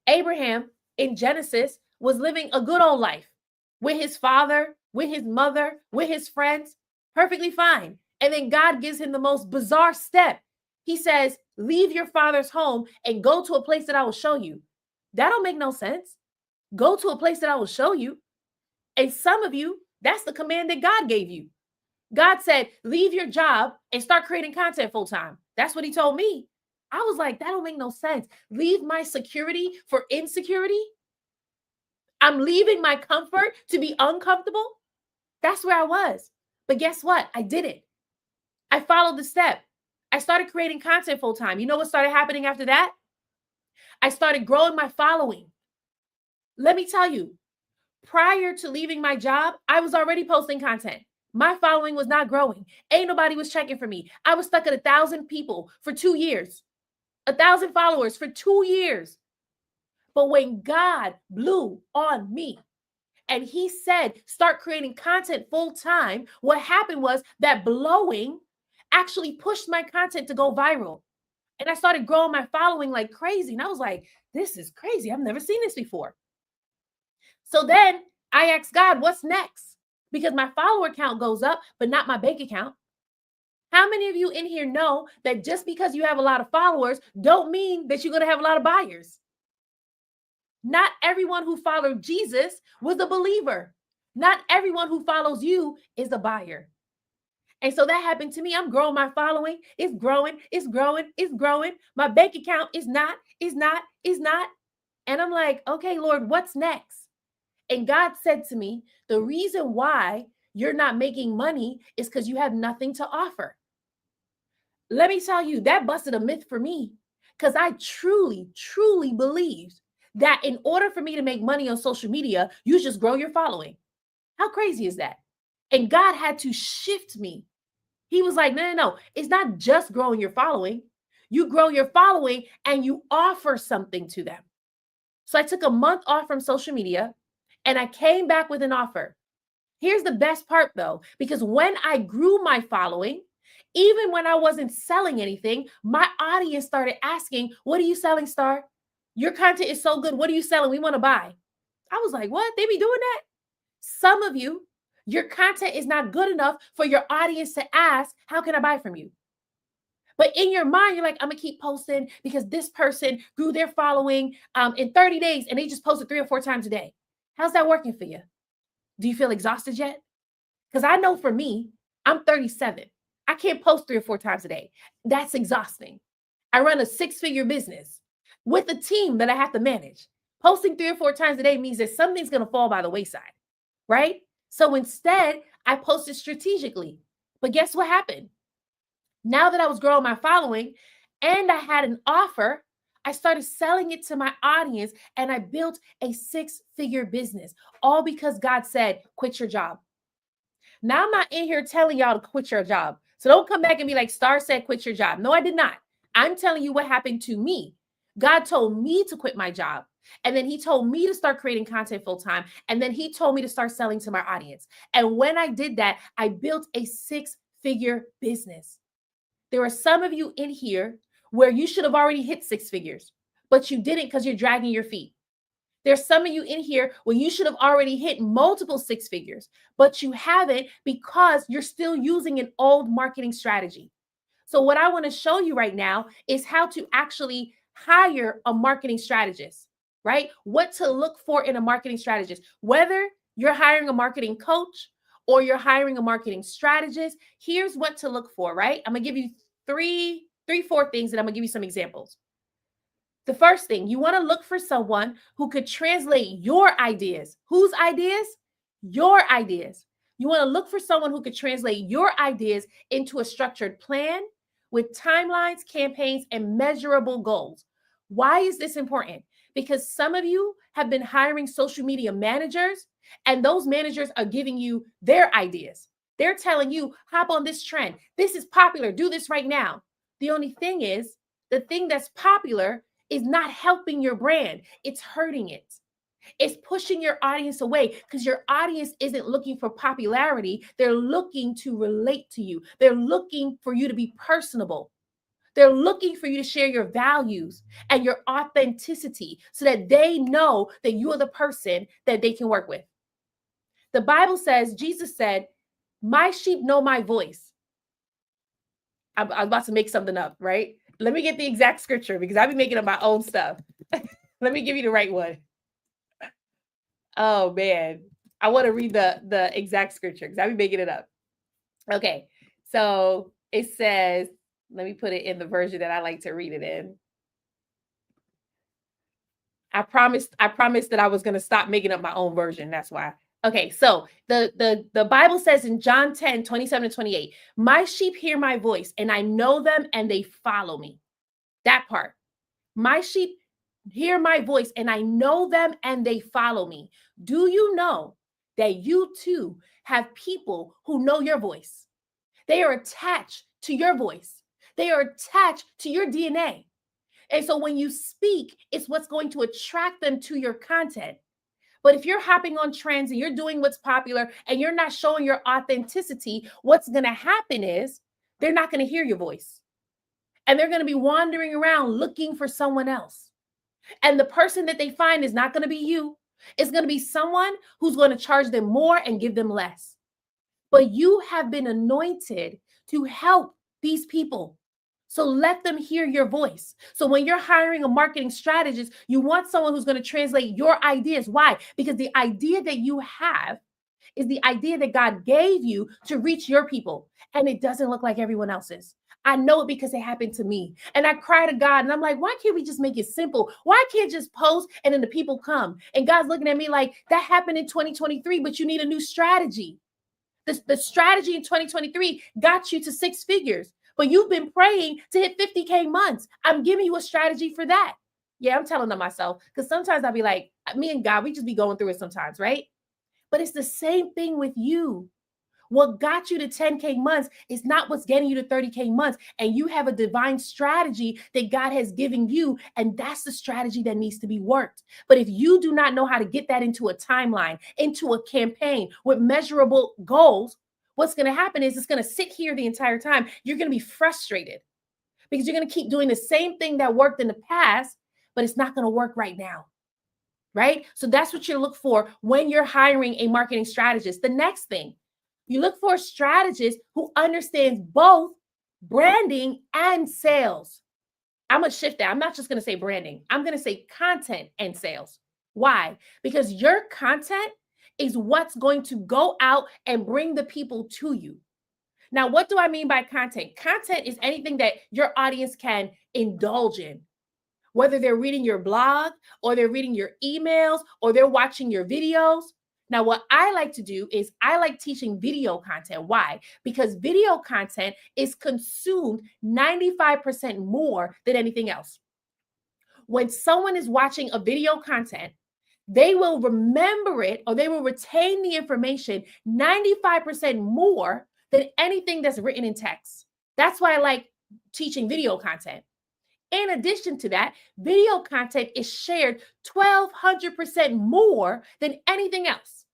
Speaker 1: Abraham in Genesis was living a good old life with his father, with his mother, with his friends, perfectly fine. And then God gives him the most bizarre step. He says, leave your father's home and go to a place that I will show you. That don't make no sense. Go to a place that I will show you. And some of you, that's the command that God gave you. God said, leave your job and start creating content full time. That's what he told me. I was like, that don't make no sense. Leave my security for insecurity. I'm leaving my comfort to be uncomfortable. That's where I was. But guess what? I did it. I followed the step. I started creating content full time. You know what started happening after that? I started growing my following. Let me tell you, prior to leaving my job, I was already posting content. My following was not growing. Ain't nobody was checking for me. I was stuck at 1,000 people for 2 years, 1,000 followers for 2 years. But when God blew on me and he said, start creating content full time, what happened was that blowing actually pushed my content to go viral. And I started growing my following like crazy. And I was like, this is crazy. I've never seen this before. So then I asked God, what's next? Because my follower count goes up, but not my bank account. How many of you in here know that just because you have a lot of followers don't mean that you're going to have a lot of buyers? Not everyone who followed Jesus was a believer. Not everyone who follows you is a buyer. And so that happened to me. I'm growing my following. It's growing, it's growing, it's growing. My bank account is not, is not, is not. And I'm like, okay, Lord, what's next? And God said to me, the reason why you're not making money is because you have nothing to offer. Let me tell you, that busted a myth for me because I truly, truly believed that in order for me to make money on social media, you just grow your following. How crazy is that? And God had to shift me. He was like, no, no, no. It's not just growing your following. You grow your following and you offer something to them. So I took a month off from social media and I came back with an offer. Here's the best part though, because when I grew my following, even when I wasn't selling anything, my audience started asking, what are you selling, Star? Your content is so good. What are you selling? We want to buy. I was like, what? They be doing that? Some of you, your content is not good enough for your audience to ask, how can I buy from you? But in your mind, you're like, I'm going to keep posting because this person grew their following in 30 days and they just posted 3 or 4 times a day. How's that working for you? Do you feel exhausted yet? Because I know for me, I'm 37. I can't post 3 or 4 times a day. That's exhausting. I run a 6-figure business with a team that I have to manage. Posting 3 or 4 times a day means that something's going to fall by the wayside, right? So instead, I posted strategically. But guess what happened? Now that I was growing my following and I had an offer, I started selling it to my audience and I built a 6-figure business, all because God said, quit your job. Now I'm not in here telling y'all to quit your job. So don't come back and be like, Star said, quit your job. No, I did not. I'm telling you what happened to me. God told me to quit my job. And then he told me to start creating content full time. And then he told me to start selling to my audience. And when I did that, I built a 6-figure business. There are some of you in here where you should have already hit 6 figures, but you didn't because you're dragging your feet. There's some of you in here where you should have already hit multiple 6 figures, but you haven't because you're still using an old marketing strategy. So what I want to show you right now is how to actually hire a marketing strategist, right? What to look for in a marketing strategist, whether you're hiring a marketing coach or you're hiring a marketing strategist. Here's what to look for, right? I'm going to give you three, 4 things, and I'm going to give you some examples. The first thing, you want to look for someone who could translate your ideas. Whose ideas? Your ideas. You want to look for someone who could translate your ideas into a structured plan with timelines, campaigns, and measurable goals. Why is this important? Because some of you have been hiring social media managers, and those managers are giving you their ideas. They're telling you, hop on this trend. This is popular. Do this right now. The only thing is, the thing that's popular is not helping your brand. It's hurting it. It's pushing your audience away because your audience isn't looking for popularity. They're looking to relate to you. They're looking for you to be personable. They're looking for you to share your values and your authenticity so that they know that you are the person that they can work with. The Bible says, Jesus said, my sheep know my voice. I'm about to make something up, right? Let me get the exact scripture because I've been making up my own stuff. Let me give you the right one. Oh man, I want to read the exact scripture because I've been making it up. Okay, so it says, let me put it in the version that I like to read it in. I promised that I was going to stop making up my own version. That's why. Okay, so the Bible says in John 10, 27 and 28, my sheep hear my voice and I know them and they follow me. That part. My sheep hear my voice and I know them and they follow me. Do you know that you too have people who know your voice? They are attached to your voice. They are attached to your DNA. And so when you speak, it's what's going to attract them to your content. But if you're hopping on trends and you're doing what's popular and you're not showing your authenticity, what's going to happen is they're not going to hear your voice. And they're going to be wandering around looking for someone else. And the person that they find is not going to be you. It's going to be someone who's going to charge them more and give them less. But you have been anointed to help these people. So let them hear your voice. So when you're hiring a marketing strategist, you want someone who's going to translate your ideas. Why? Because the idea that you have is the idea that God gave you to reach your people. And it doesn't look like everyone else's. I know it because it happened to me. And I cry to God and I'm like, why can't we just make it simple? Why can't just post and then the people come? And God's looking at me like, that happened in 2023, but you need a new strategy. The strategy in 2023 got you to six figures, but you've been praying to hit 50K months. I'm giving you a strategy for that. Yeah, I'm telling them myself because sometimes I'll be like, me and God, we just be going through it sometimes, right? But it's the same thing with you. What got you to 10K months is not what's getting you to 30K months. And you have a divine strategy that God has given you. And that's the strategy that needs to be worked. But if you do not know how to get that into a timeline, into a campaign with measurable goals, what's going to happen is it's going to sit here the entire time. You're going to be frustrated because you're going to keep doing the same thing that worked in the past, but it's not going to work right now. Right? So that's what you look for when you're hiring a marketing strategist. The next thing, you look for a strategist who understands both branding and sales. I'm going to shift that. I'm not just going to say branding. I'm going to say content and sales. Why? Because your content is what's going to go out and bring the people to you. Now, what do I mean by content? Content is anything that your audience can indulge in, whether they're reading your blog or they're reading your emails or they're watching your videos. Now, what I like to do is I like teaching video content. Why? Because video content is consumed 95% more than anything else. When someone is watching a video content, they will remember it or they will retain the information 95% more than anything that's written in text. That's why I like teaching video content. In addition to that, video content is shared 1,200% more than anything else.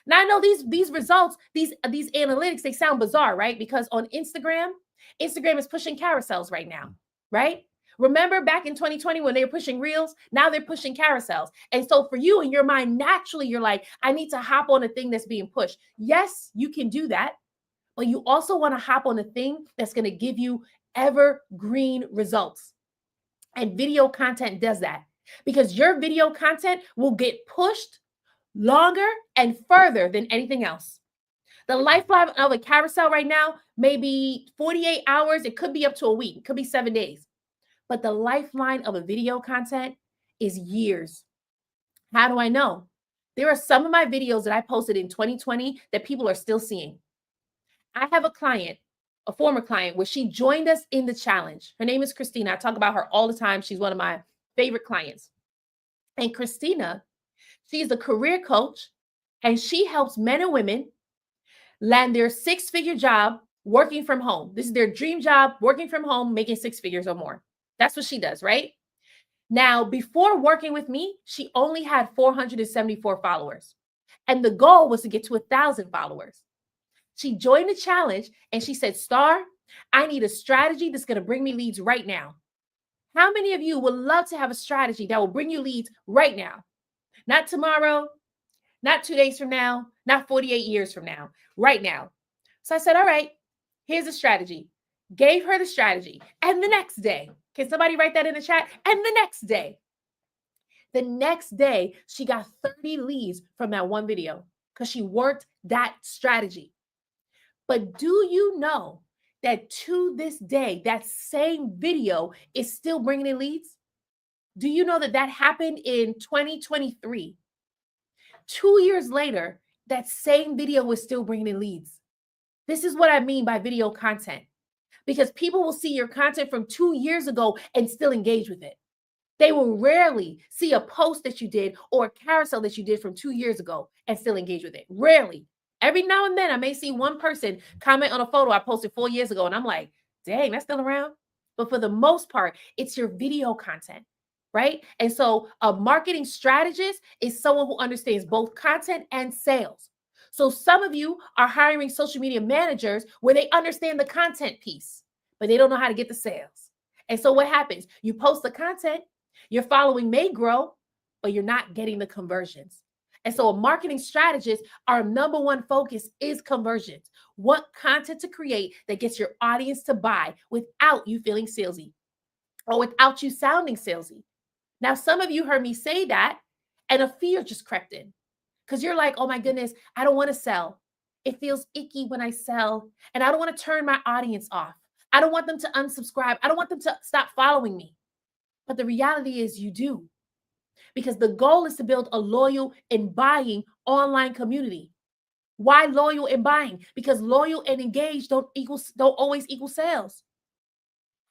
Speaker 1: Now, I know these results, these analytics, they sound bizarre, right? Because on Instagram is pushing carousels right now, right? Remember back in 2020 when they were pushing reels? Now they're pushing carousels. And so for you in your mind, naturally, you're like, I need to hop on a thing that's being pushed. Yes, you can do that. But you also want to hop on a thing that's going to give you evergreen results. And video content does that because your video content will get pushed longer and further than anything else. The lifeline of a carousel right now may be 48 hours. It could be up to a week. It could be 7 days. But the lifeline of a video content is years. How do I know? There are some of my videos that I posted in 2020 that people are still seeing. I have a client, a former client, where she joined us in the challenge. Her name is Christina. I talk about her all the time. She's one of my favorite clients. And Christina, she's a career coach, and she helps men and women land their six-figure job working from home. This is their dream job, working from home, making six figures or more. That's what she does, right? Now, before working with me, she only had 474 followers. And the goal was to get to 1,000 followers. She joined the challenge and she said, Star, I need a strategy that's going to bring me leads right now. How many of you would love to have a strategy that will bring you leads right now? Not tomorrow, not 2 days from now, not 48 years from now, right now. So I said, all right, here's a strategy. Gave her the strategy. And the next day, can somebody write that in the chat? And the next day, she got 30 leads from that one video because she worked that strategy. But do you know that to this day, that same video is still bringing in leads? Do you know that that happened in 2023? 2 years later, that same video was still bringing in leads. This is what I mean by video content, because people will see your content from 2 years ago and still engage with it. They will rarely see a post that you did or a carousel that you did from 2 years ago and still engage with it. Rarely. Every now and then I may see one person comment on a photo I posted 4 years ago and I'm like, dang, that's still around. But for the most part, it's your video content, right? And so a marketing strategist is someone who understands both content and sales. So some of you are hiring social media managers where they understand the content piece, but they don't know how to get the sales. And so what happens? You post the content, your following may grow, but you're not getting the conversions. And so, a marketing strategist, our number one focus is conversions. What content to create that gets your audience to buy without you feeling salesy or without you sounding salesy. Now, some of you heard me say that, and a fear just crept in because you're like, oh my goodness, I don't want to sell. It feels icky when I sell, and I don't want to turn my audience off. I don't want them to unsubscribe. I don't want them to stop following me. But the reality is, you do, because the goal is to build a loyal and buying online community. Why loyal and buying? Because loyal and engaged don't always equal sales.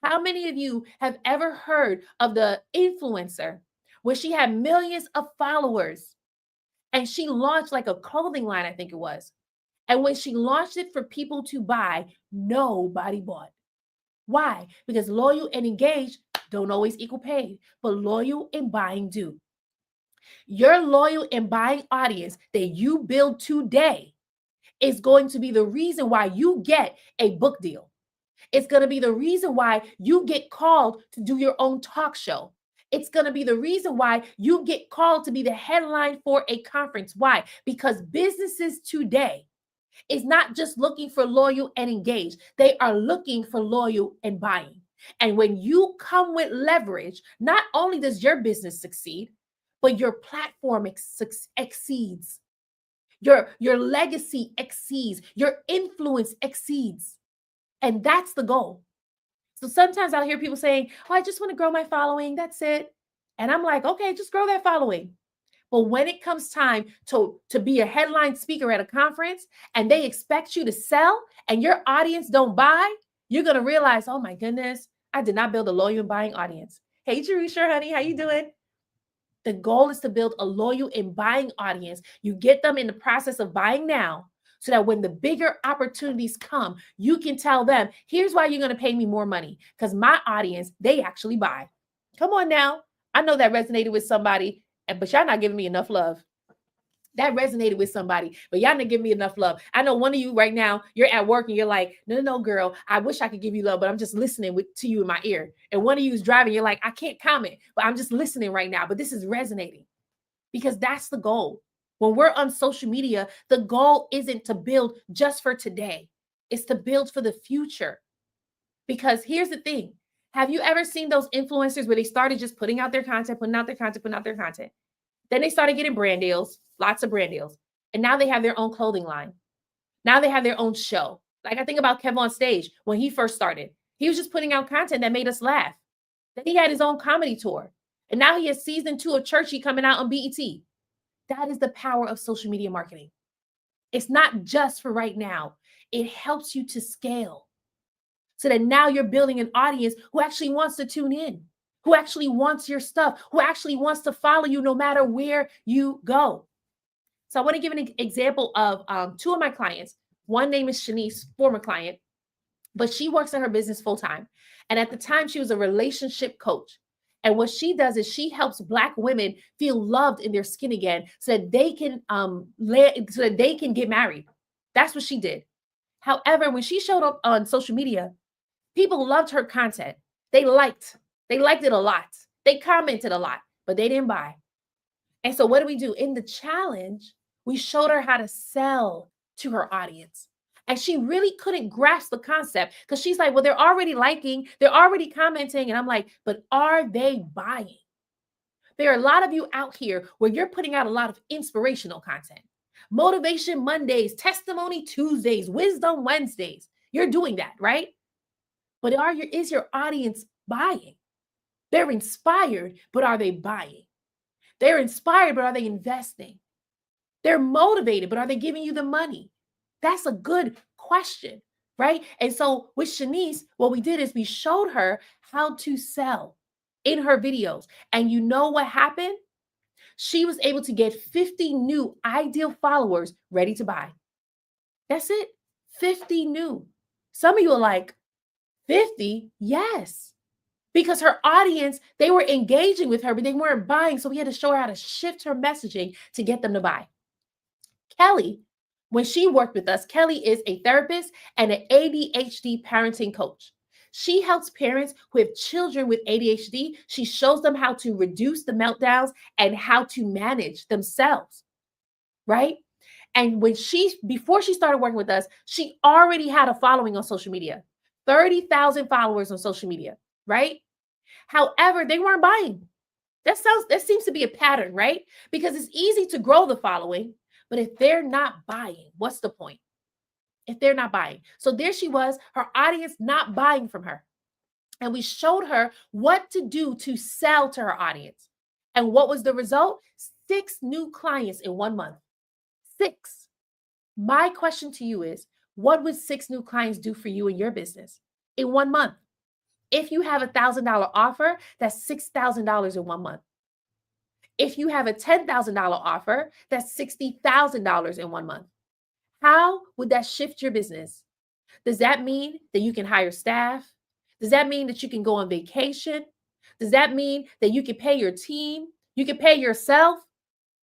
Speaker 1: How many of you have ever heard of the influencer where she had millions of followers and she launched like a clothing line, I think it was. And when she launched it for people to buy, nobody bought. Why? Because loyal and engaged don't always equal paid, but loyal and buying do. Your loyal and buying audience that you build today is going to be the reason why you get a book deal. It's going to be the reason why you get called to do your own talk show. It's going to be the reason why you get called to be the headline for a conference. Why? Because businesses today is not just looking for loyal and engaged. They are looking for loyal and buying. And when you come with leverage, not only does your business succeed, but your platform exceeds. Your legacy exceeds. Your influence exceeds. And that's the goal. So sometimes I'll hear people saying, oh, I just want to grow my following. That's it. And I'm like, okay, just grow that following. But when it comes time to be a headline speaker at a conference and they expect you to sell and your audience don't buy, you're going to realize, oh my goodness, I did not build a loyal and buying audience. Hey, Jerusha, honey, how you doing? The goal is to build a loyal and buying audience. You get them in the process of buying now so that when the bigger opportunities come, you can tell them, here's why you're going to pay me more money, because my audience, they actually buy. Come on now. I know that resonated with somebody, but y'all not giving me enough love. That resonated with somebody, but y'all not giving me enough love. I know one of you right now, you're at work and you're like, no, girl, I wish I could give you love, but I'm just listening to you in my ear. And one of you is driving, you're like, I can't comment, but I'm just listening right now. But this is resonating because that's the goal. When we're on social media, the goal isn't to build just for today. It's to build for the future. Because here's the thing. Have you ever seen those influencers where they started just putting out their content, putting out their content, putting out their content? Then they started getting brand deals, lots of brand deals. And now they have their own clothing line. Now they have their own show. Like I think about Kev on Stage when he first started. He was just putting out content that made us laugh. Then he had his own comedy tour. And now he has season 2 of Churchy coming out on BET. That is the power of social media marketing. It's not just for right now. It helps you to scale so that now you're building an audience who actually wants to tune in, who actually wants your stuff, who actually wants to follow you no matter where you go. So I want to give an example of 2 of my clients. One name is Shanice, former client, but she works in her business full time. And at the time, she was a relationship coach. And what she does is she helps Black women feel loved in their skin again so that they can get married. That's what she did. However, when she showed up on social media, people loved her content. They liked it a lot. They commented a lot, but they didn't buy. And so what do we do? In the challenge, we showed her how to sell to her audience. And she really couldn't grasp the concept because she's like, well, they're already liking, they're already commenting. And I'm like, but are they buying? There are a lot of you out here where you're putting out a lot of inspirational content. Motivation Mondays, Testimony Tuesdays, Wisdom Wednesdays. You're doing that, right? But is your audience buying? They're inspired, but are they buying? They're inspired, but are they investing? They're motivated, but are they giving you the money? That's a good question, right? And so with Shanice, what we did is we showed her how to sell in her videos. And you know what happened? She was able to get 50 new ideal followers ready to buy. That's it. 50 new. Some of you are like, 50? Yes. Because her audience, they were engaging with her, but they weren't buying. So we had to show her how to shift her messaging to get them to buy. Kelly, when she worked with us, Kelly is a therapist and an ADHD parenting coach. She helps parents who have children with ADHD. She shows them how to reduce the meltdowns and how to manage themselves. right? And before she started working with us, she already had a following on social media, 30,000 followers on social media, right? However, they weren't buying. That seems to be a pattern, right? Because it's easy to grow the following, but if they're not buying, what's the point? If they're not buying. So there she was, her audience not buying from her. And we showed her what to do to sell to her audience. And what was the result? 6 new clients in 1 month. 6. My question to you is, what would 6 new clients do for you in your business in 1 month? If you have $1,000 offer, that's $6,000 in 1 month. If you have a $10,000 offer, that's $60,000 in 1 month. How would that shift your business? Does that mean that you can hire staff? Does that mean that you can go on vacation? Does that mean that you can pay your team? You can pay yourself?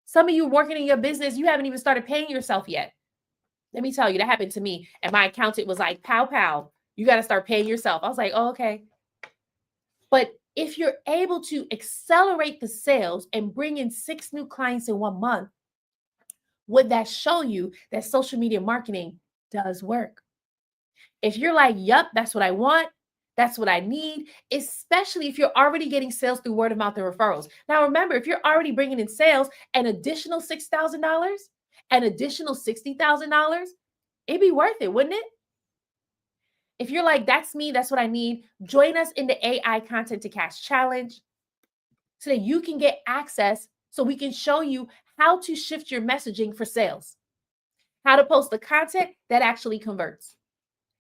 Speaker 1: Some of you working in your business, you haven't even started paying yourself yet. Let me tell you, that happened to me. And my accountant was like, pow, pow, you got to start paying yourself. I was like, oh, okay. But if you're able to accelerate the sales and bring in 6 new clients in 1 month, would that show you that social media marketing does work? If you're like, yep, that's what I want, that's what I need, especially if you're already getting sales through word of mouth and referrals. Now, remember, if you're already bringing in sales, an additional $6,000, an additional $60,000, it'd be worth it, wouldn't it? If you're like, that's me, that's what I need, join us in the AI Content to Cash Challenge so that you can get access, so we can show you how to shift your messaging for sales, how to post the content that actually converts.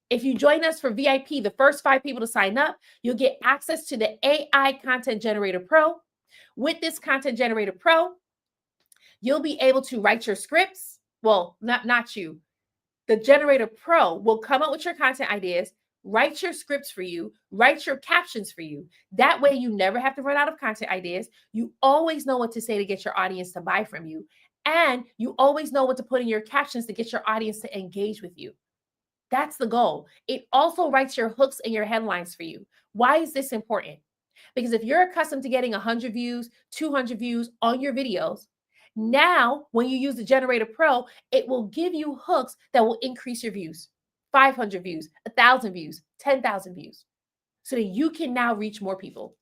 Speaker 1: If you join us for VIP, the first 5 people to sign up, you'll get access to the AI Content Generator Pro. With this Content Generator Pro, you'll be able to write your scripts. Well, not you. The Generator Pro will come up with your content ideas, write your scripts for you, write your captions for you. That way, you never have to run out of content ideas. You always know what to say to get your audience to buy from you. And you always know what to put in your captions to get your audience to engage with you. That's the goal. It also writes your hooks and your headlines for you. Why is this important? Because if you're accustomed to getting 100 views, 200 views on your videos, now when you use the Generator Pro, it will give you hooks that will increase your views. 500 views, 1,000 views, 10,000 views, so that you can now reach more people.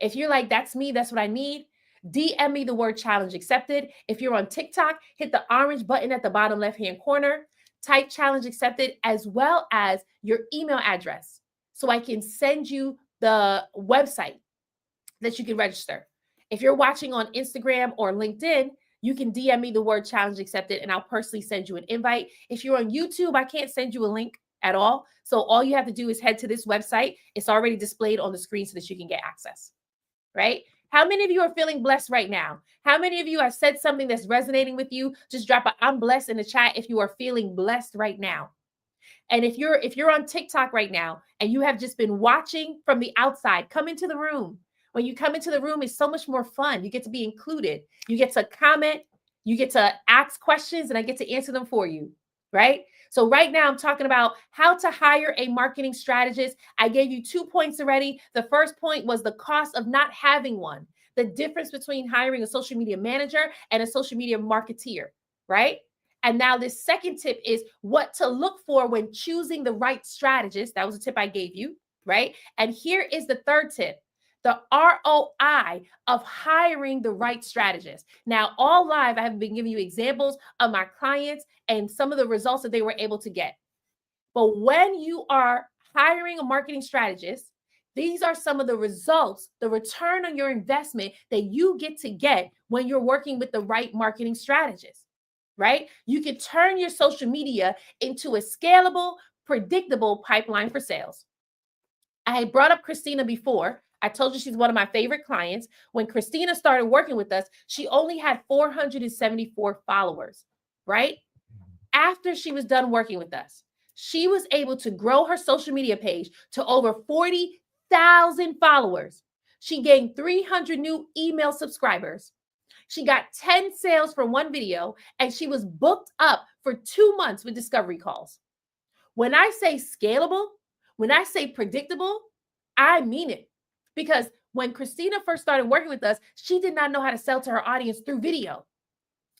Speaker 1: If you're like, that's me, that's what I need, DM me the word challenge accepted. If you're on TikTok, hit the orange button at the bottom left-hand corner, type challenge accepted, as well as your email address, so I can send you the website that you can register. If you're watching on Instagram or LinkedIn, you can DM me the word challenge accepted and I'll personally send you an invite. If you're on YouTube, I can't send you a link at all. So all you have to do is head to this website. It's already displayed on the screen so that you can get access, right? How many of you are feeling blessed right now? How many of you have said something that's resonating with you? Just drop a I'm blessed in the chat if you are feeling blessed right now. And if you're on TikTok right now and you have just been watching from the outside, come into the room. When you come into the room, it's so much more fun. You get to be included. You get to comment. You get to ask questions, and I get to answer them for you, right? So right now, I'm talking about how to hire a marketing strategist. I gave you 2 points already. The first point was the cost of not having one, the difference between hiring a social media manager and a social media marketeer, right? And now this second tip is what to look for when choosing the right strategist. That was a tip I gave you, right? And here is the third tip, the ROI of hiring the right strategist. Now, all live, I have been giving you examples of my clients and some of the results that they were able to get. But when you are hiring a marketing strategist, these are some of the results, the return on your investment that you get to get when you're working with the right marketing strategist, right? You can turn your social media into a scalable, predictable pipeline for sales. I had brought up Christina before. I told you she's one of my favorite clients. When Christina started working with us, she only had 474 followers, right? After she was done working with us, she was able to grow her social media page to over 40,000 followers. She gained 300 new email subscribers. She got 10 sales from one video, and she was booked up for 2 months with discovery calls. When I say scalable, when I say predictable, I mean it. Because when Christina first started working with us, she did not know how to sell to her audience through video.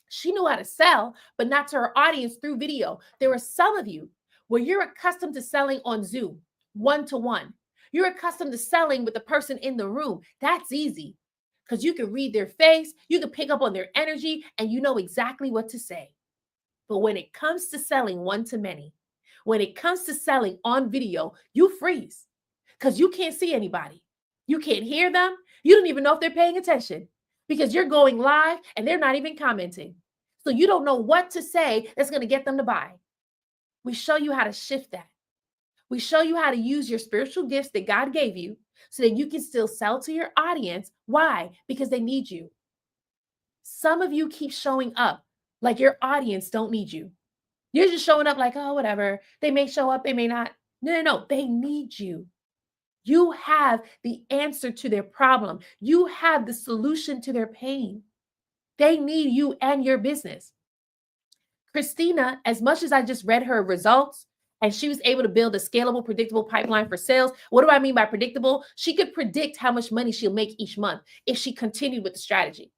Speaker 1: She knew how to sell, but not to her audience through video. There were some of you where you're accustomed to selling on Zoom, one to one. You're accustomed to selling with the person in the room. That's easy because you can read their face, you can pick up on their energy, and you know exactly what to say. But when it comes to selling one to many, when it comes to selling on video, you freeze because you can't see anybody. You can't hear them. You don't even know if they're paying attention because you're going live and they're not even commenting. So you don't know what to say that's going to get them to buy. We show you how to shift that. We show you how to use your spiritual gifts that God gave you so that you can still sell to your audience. Why? Because they need you. Some of you keep showing up like your audience don't need you. You're just showing up like, oh, whatever. They may show up, they may not. No. They need you. You have the answer to their problem. You have the solution to their pain. They need you and your business. Christina, as much as I just read her results and she was able to build a scalable, predictable pipeline for sales, what do I mean by predictable? She could predict how much money she'll make each month if she continued with the strategy.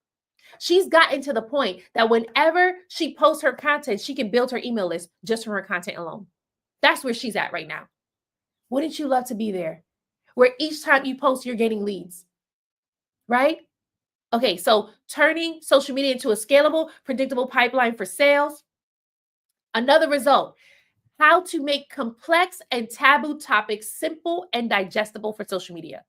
Speaker 1: She's gotten to the point that whenever she posts her content, she can build her email list just from her content alone. That's where she's at right now. Wouldn't you love to be there? Where each time you post, you're getting leads, right? Okay, so turning social media into a scalable, predictable pipeline for sales. Another result, how to make complex and taboo topics simple and digestible for social media.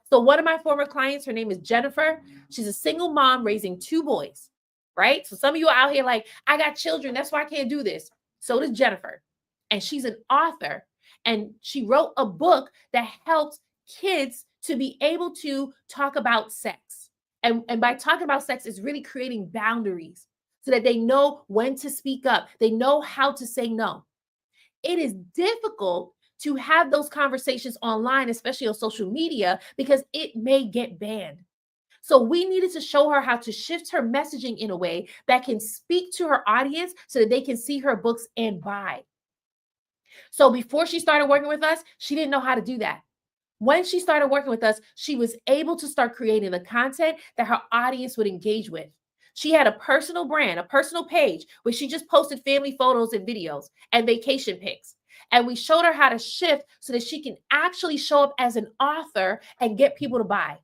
Speaker 1: So one of my former clients, her name is Jennifer. She's a single mom raising 2 boys, right? So some of you are out here like, I got children, that's why I can't do this. So does Jennifer. And she's an author. And she wrote a book that helps kids to be able to talk about sex. And by talking about sex, is really creating boundaries so that they know when to speak up. They know how to say no. It is difficult to have those conversations online, especially on social media, because it may get banned. So we needed to show her how to shift her messaging in a way that can speak to her audience so that they can see her books and buy. So before she started working with us, she didn't know how to do that. When she started working with us, she was able to start creating the content that her audience would engage with. She had a personal brand, a personal page where she just posted family photos and videos and vacation pics. And we showed her how to shift so that she can actually show up as an author and get people to buy.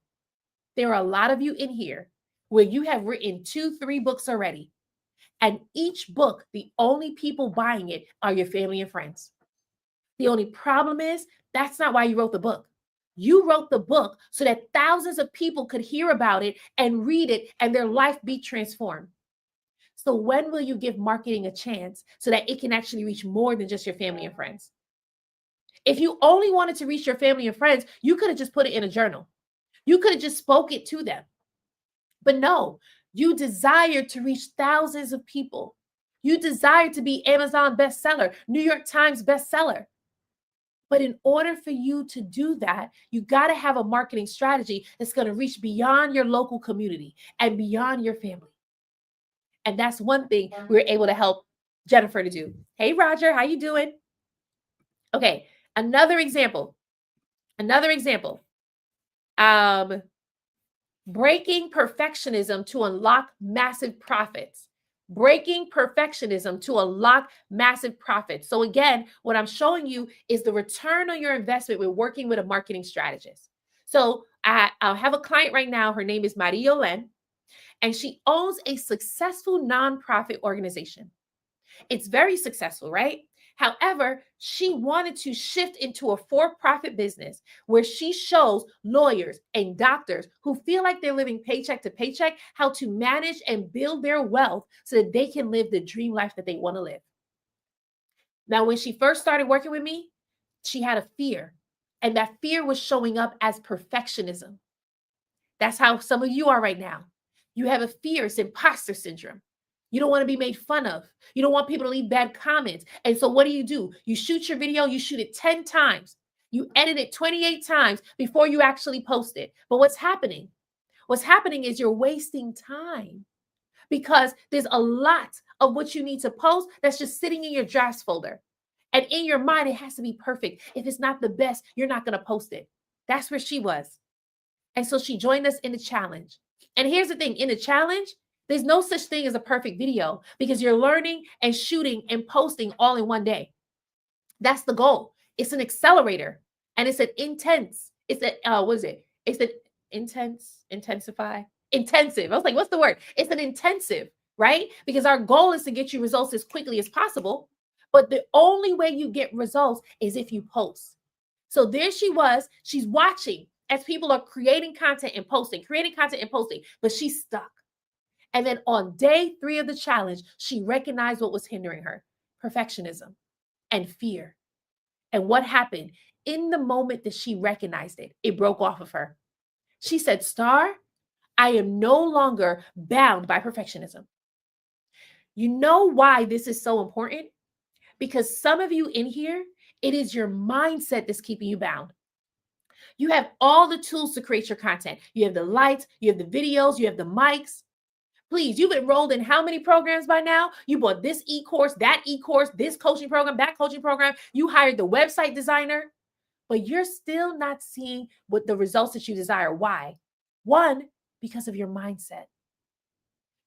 Speaker 1: There are a lot of you in here where you have written 2, 3 books already. And each book, the only people buying it are your family and friends. The only problem is that's not why you wrote the book. You wrote the book so that thousands of people could hear about it and read it and their life be transformed. So when will you give marketing a chance so that it can actually reach more than just your family and friends? If you only wanted to reach your family and friends, you could have just put it in a journal. You could have just spoke it to them. But no, you desire to reach thousands of people. You desire to be Amazon bestseller, New York Times bestseller. But in order for you to do that, you got to have a marketing strategy that's going to reach beyond your local community and beyond your family. And that's one thing we were able to help Jennifer to do. Hey, Roger, how you doing? Okay, another example. Breaking perfectionism to unlock massive profits. Breaking perfectionism to unlock massive profits. So again, what I'm showing you is the return on your investment with working with a marketing strategist. So I'll have a client right now. Her name is Maria Len, and she owns a successful nonprofit organization. It's very successful, right? However, she wanted to shift into a for-profit business where she shows lawyers and doctors who feel like they're living paycheck to paycheck how to manage and build their wealth so that they can live the dream life that they want to live. Now, when she first started working with me, she had a fear, and that fear was showing up as perfectionism. That's how some of you are right now. You have a fear, it's imposter syndrome. You don't want to be made fun of. You don't want people to leave bad comments. And so what do? You shoot your video, you shoot it 10 times. You edit it 28 times before you actually post it. But what's happening? What's happening is you're wasting time because there's a lot of what you need to post that's just sitting in your drafts folder. And in your mind, it has to be perfect. If it's not the best, you're not going to post it. That's where she was. And so she joined us in the challenge. And here's the thing, in the challenge, There's no such thing as a perfect video because you're learning and shooting and posting all in one day. That's the goal. It's an accelerator and it's an intense. It's a what is it? It's an intensive. I was like, what's the word? It's an intensive, right? Because our goal is to get you results as quickly as possible. But the only way you get results is if you post. So there she was. She's watching as people are creating content and posting, but she's stuck. And then on day 3 of the challenge, she recognized what was hindering her: perfectionism and fear. And what happened? In the moment that she recognized it, it broke off of her. She said, Star, I am no longer bound by perfectionism. You know why this is so important? Because some of you in here, it is your mindset that's keeping you bound. You have all the tools to create your content. You have the lights, you have the videos, you have the mics. Please, you've enrolled in how many programs by now? You bought this e-course, that e-course, this coaching program, that coaching program. You hired the website designer, but you're still not seeing what the results that you desire. Why? One, because of your mindset.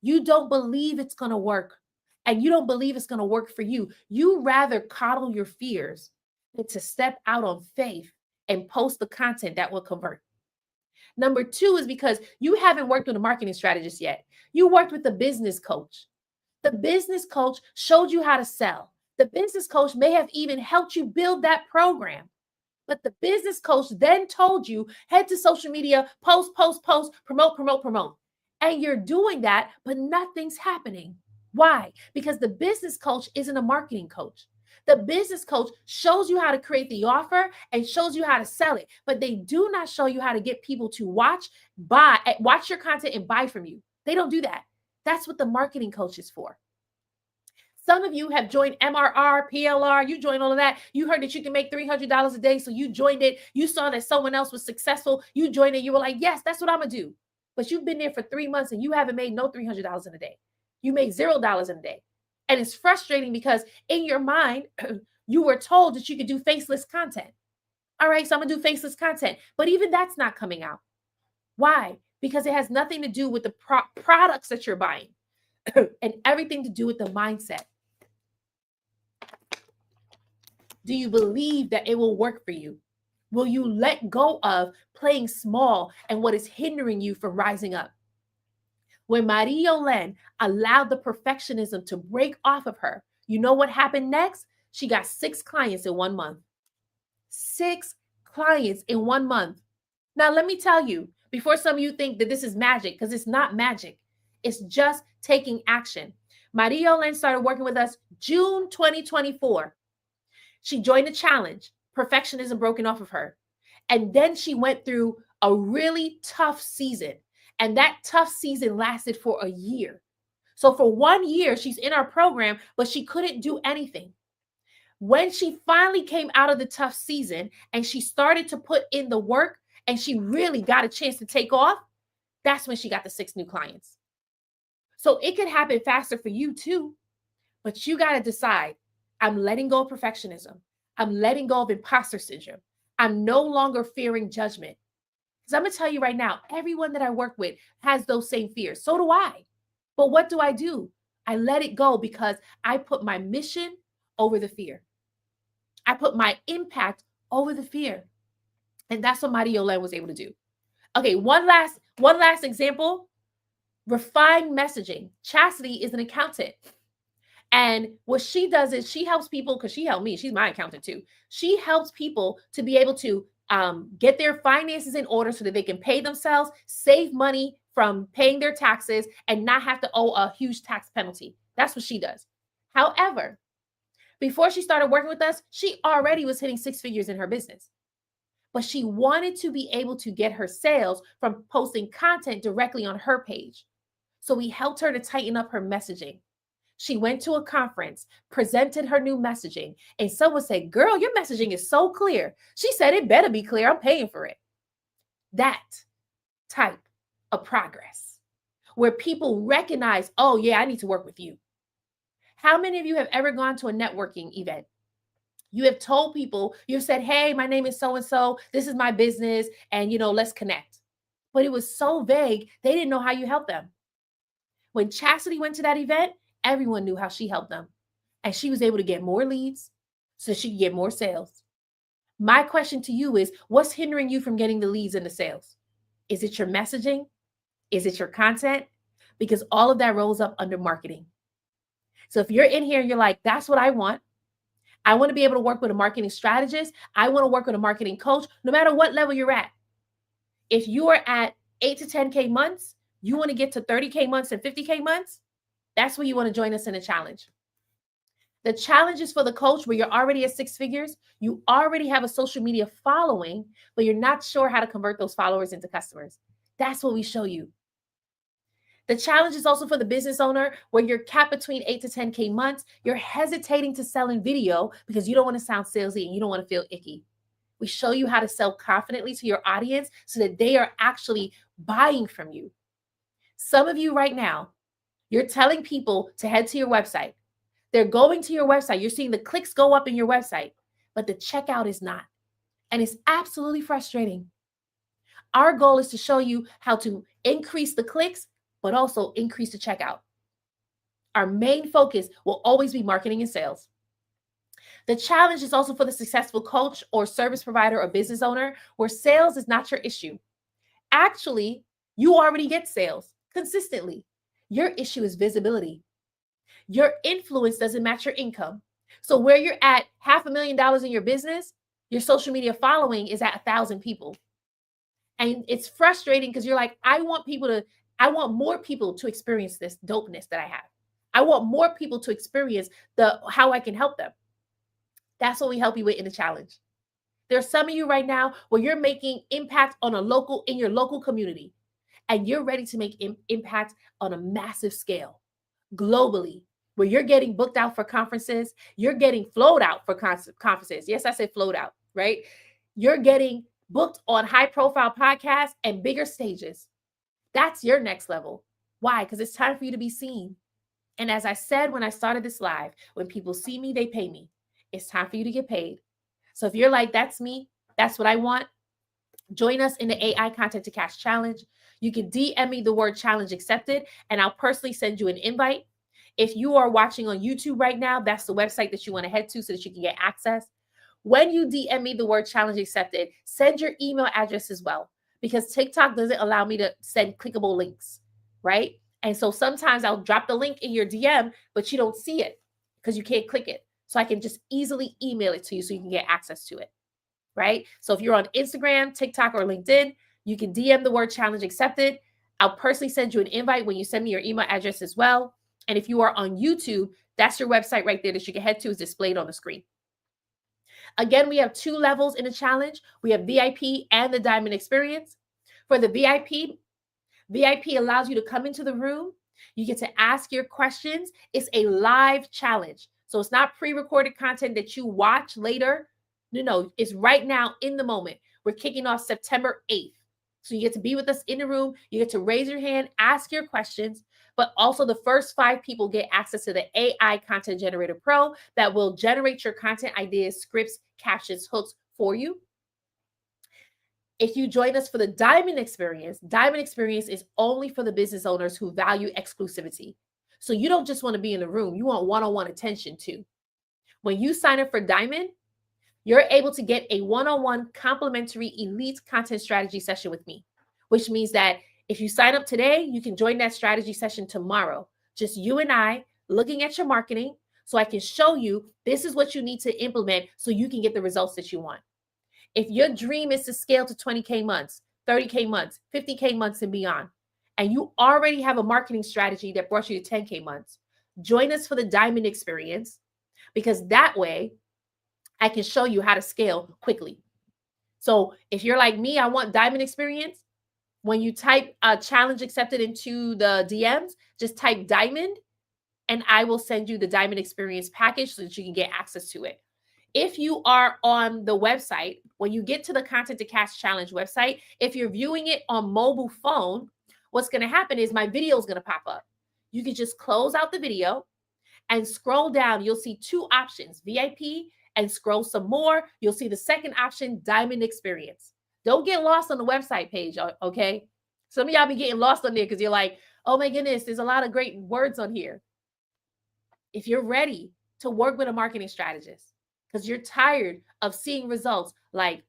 Speaker 1: You don't believe it's going to work, and you don't believe it's going to work for you. You rather coddle your fears than to step out on faith and post the content that will convert. Number 2 is because you haven't worked with a marketing strategist yet. You worked with the business coach. The business coach showed you how to sell. The business coach may have even helped you build that program. But the business coach then told you, head to social media, post, promote, promote, promote. And you're doing that, but nothing's happening. Why? Because the business coach isn't a marketing coach. The business coach shows you how to create the offer and shows you how to sell it, but they do not show you how to get people to watch your content and buy from you. They don't do that. That's what the marketing coach is for. Some of you have joined MRR, PLR, you joined all of that. You heard that you can make $300 a day, so you joined it. You saw that someone else was successful. You joined it. You were like, yes, that's what I'm going to do. But you've been there for 3 months and you haven't made no $300 in a day. You made $0 in a day. And it's frustrating because in your mind, you were told that you could do faceless content. All right, so I'm going to do faceless content. But even that's not coming out. Why? Because it has nothing to do with the products that you're buying and everything to do with the mindset. Do you believe that it will work for you? Will you let go of playing small and what is hindering you from rising up? When Marie-Yolene allowed the perfectionism to break off of her, you know what happened next? She got 6 clients in 1 month. 6 clients in 1 month. Now, let me tell you, before some of you think that this is magic, because it's not magic. It's just taking action. Marie-Yolene started working with us June 2024. She joined the challenge, perfectionism broken off of her. And then she went through a really tough season. And that tough season lasted for a year. So for 1 year, she's in our program, but she couldn't do anything. When she finally came out of the tough season and she started to put in the work and she really got a chance to take off, that's when she got the 6 new clients. So it could happen faster for you too, but you got to decide, I'm letting go of perfectionism. I'm letting go of imposter syndrome. I'm no longer fearing judgment. Because I'm going to tell you right now, everyone that I work with has those same fears. So do I. But what do? I let it go because I put my mission over the fear. I put my impact over the fear. And that's what Marie-Yolene was able to do. Okay, one last example. Refined messaging. Chastity is an accountant. And what she does is she helps people, because she helped me. She's my accountant too. She helps people to be able to get their finances in order so that they can pay themselves, save money from paying their taxes, and not have to owe a huge tax penalty. That's what she does. However, before she started working with us, she already was hitting 6 figures in her business. But she wanted to be able to get her sales from posting content directly on her page. So we helped her to tighten up her messaging. She went to a conference, presented her new messaging, and someone said, girl, your messaging is so clear. She said, it better be clear. I'm paying for it. That type of progress where people recognize, oh yeah, I need to work with you. How many of you have ever gone to a networking event? You have told people, you've said, hey, my name is so-and-so. This is my business. And, let's connect. But it was so vague. They didn't know how you help them. When Chastity went to that event, everyone knew how she helped them. And she was able to get more leads so she could get more sales. My question to you is, what's hindering you from getting the leads and the sales? Is it your messaging? Is it your content? Because all of that rolls up under marketing. So if you're in here and you're like, that's what I want to be able to work with a marketing strategist. I want to work with a marketing coach, no matter what level you're at. If you are at 8 to 10K months, you want to get to 30K months and 50K months, that's where you want to join us in a challenge. The challenge is for the coach where you're already at 6 figures. You already have a social media following, but you're not sure how to convert those followers into customers. That's what we show you. The challenge is also for the business owner where you're capped between 8 to 10K months. You're hesitating to sell in video because you don't want to sound salesy and you don't want to feel icky. We show you how to sell confidently to your audience so that they are actually buying from you. Some of you right now, you're telling people to head to your website. They're going to your website. You're seeing the clicks go up in your website, but the checkout is not. And it's absolutely frustrating. Our goal is to show you how to increase the clicks, but also increase the checkout. Our main focus will always be marketing and sales. The challenge is also for the successful coach or service provider or business owner where sales is not your issue. Actually, you already get sales consistently. Your issue is visibility. Your influence doesn't match your income. So where you're at $500,000 in your business, your social media following is at 1,000 people. And it's frustrating because you're like, I want more people to experience this dopeness that I have. I want more people to experience how I can help them. That's what we help you with in the challenge. There's some of you right now where you're making impact in your local community, and you're ready to make impact on a massive scale globally, where you're getting booked out for conferences, you're getting flowed out for conferences. Yes, I said flowed out, right? You're getting booked on high-profile podcasts and bigger stages. That's your next level. Why? Because it's time for you to be seen. And as I said when I started this live, when people see me, they pay me. It's time for you to get paid. So if you're like, that's me, that's what I want, join us in the AI Content to Cash Challenge. You can DM me the word challenge accepted, and I'll personally send you an invite. If you are watching on YouTube right now, that's the website that you want to head to so that you can get access. When you DM me the word challenge accepted, send your email address as well, because TikTok doesn't allow me to send clickable links, right? And so sometimes I'll drop the link in your DM, but you don't see it because you can't click it. So I can just easily email it to you so you can get access to it, right? So if you're on Instagram, TikTok, or LinkedIn, you can DM the word challenge accepted. I'll personally send you an invite when you send me your email address as well. And if you are on YouTube, that's your website right there that you can head to, is displayed on the screen. Again, we have 2 levels in the challenge. We have VIP and the Diamond Experience. For the VIP allows you to come into the room. You get to ask your questions. It's a live challenge. So it's not pre-recorded content that you watch later. No, it's right now in the moment. We're kicking off September 8th. So you get to be with us in the room. You get to raise your hand, ask your questions, but also the first 5 people get access to the AI Content Generator Pro that will generate your content ideas, scripts, captions, hooks for you. If you join us for the Diamond Experience is only for the business owners who value exclusivity. So you don't just want to be in the room, you want one-on-one attention too. When you sign up for Diamond, you're able to get a one-on-one complimentary elite content strategy session with me, which means that if you sign up today, you can join that strategy session tomorrow. Just you and I looking at your marketing so I can show you this is what you need to implement so you can get the results that you want. If your dream is to scale to 20K months, 30K months, 50K months and beyond, and you already have a marketing strategy that brought you to 10K months, join us for the Diamond Experience, because that way I can show you how to scale quickly. So if you're like me, I want Diamond Experience. When you type challenge accepted into the DMs, just type Diamond and I will send you the Diamond Experience package so that you can get access to it. If you are on the website, when you get to the Content to Cash Challenge website, if you're viewing it on mobile phone, what's going to happen is my video is going to pop up. You can just close out the video and scroll down. You'll see 2 options, VIP, and scroll some more. You'll see the second option, Diamond Experience. Don't get lost on the website page, okay? Some of y'all be getting lost on there because you're like, Oh my goodness, there's a lot of great words on here. If you're ready to work with a marketing strategist because you're tired of seeing results like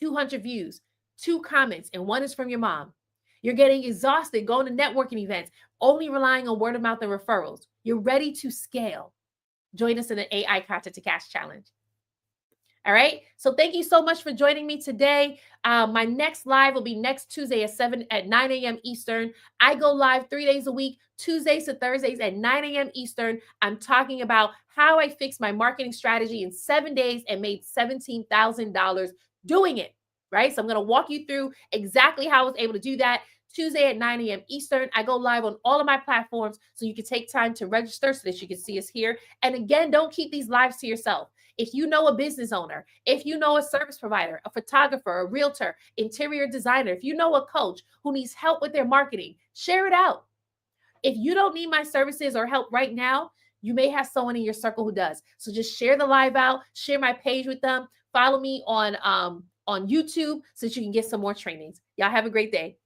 Speaker 1: 200 views, 2 comments, and one is from your mom. You're getting exhausted going to networking events, only relying on word of mouth and referrals. You're ready to scale. Join us in the AI Content to Cash Challenge. All right. So thank you so much for joining me today. My next live will be next Tuesday at 9 a.m. Eastern. I go live 3 days a week, Tuesdays to Thursdays at 9 a.m. Eastern. I'm talking about how I fixed my marketing strategy in 7 days and made $17,000 doing it. Right. So I'm going to walk you through exactly how I was able to do that. Tuesday at 9 a.m. Eastern. I go live on all of my platforms so you can take time to register so that you can see us here. And again, don't keep these lives to yourself. If you know a business owner, if you know a service provider, a photographer, a realtor, interior designer, if you know a coach who needs help with their marketing, share it out. If you don't need my services or help right now, you may have someone in your circle who does. So just share the live out, share my page with them, follow me on YouTube so that you can get some more trainings. Y'all have a great day.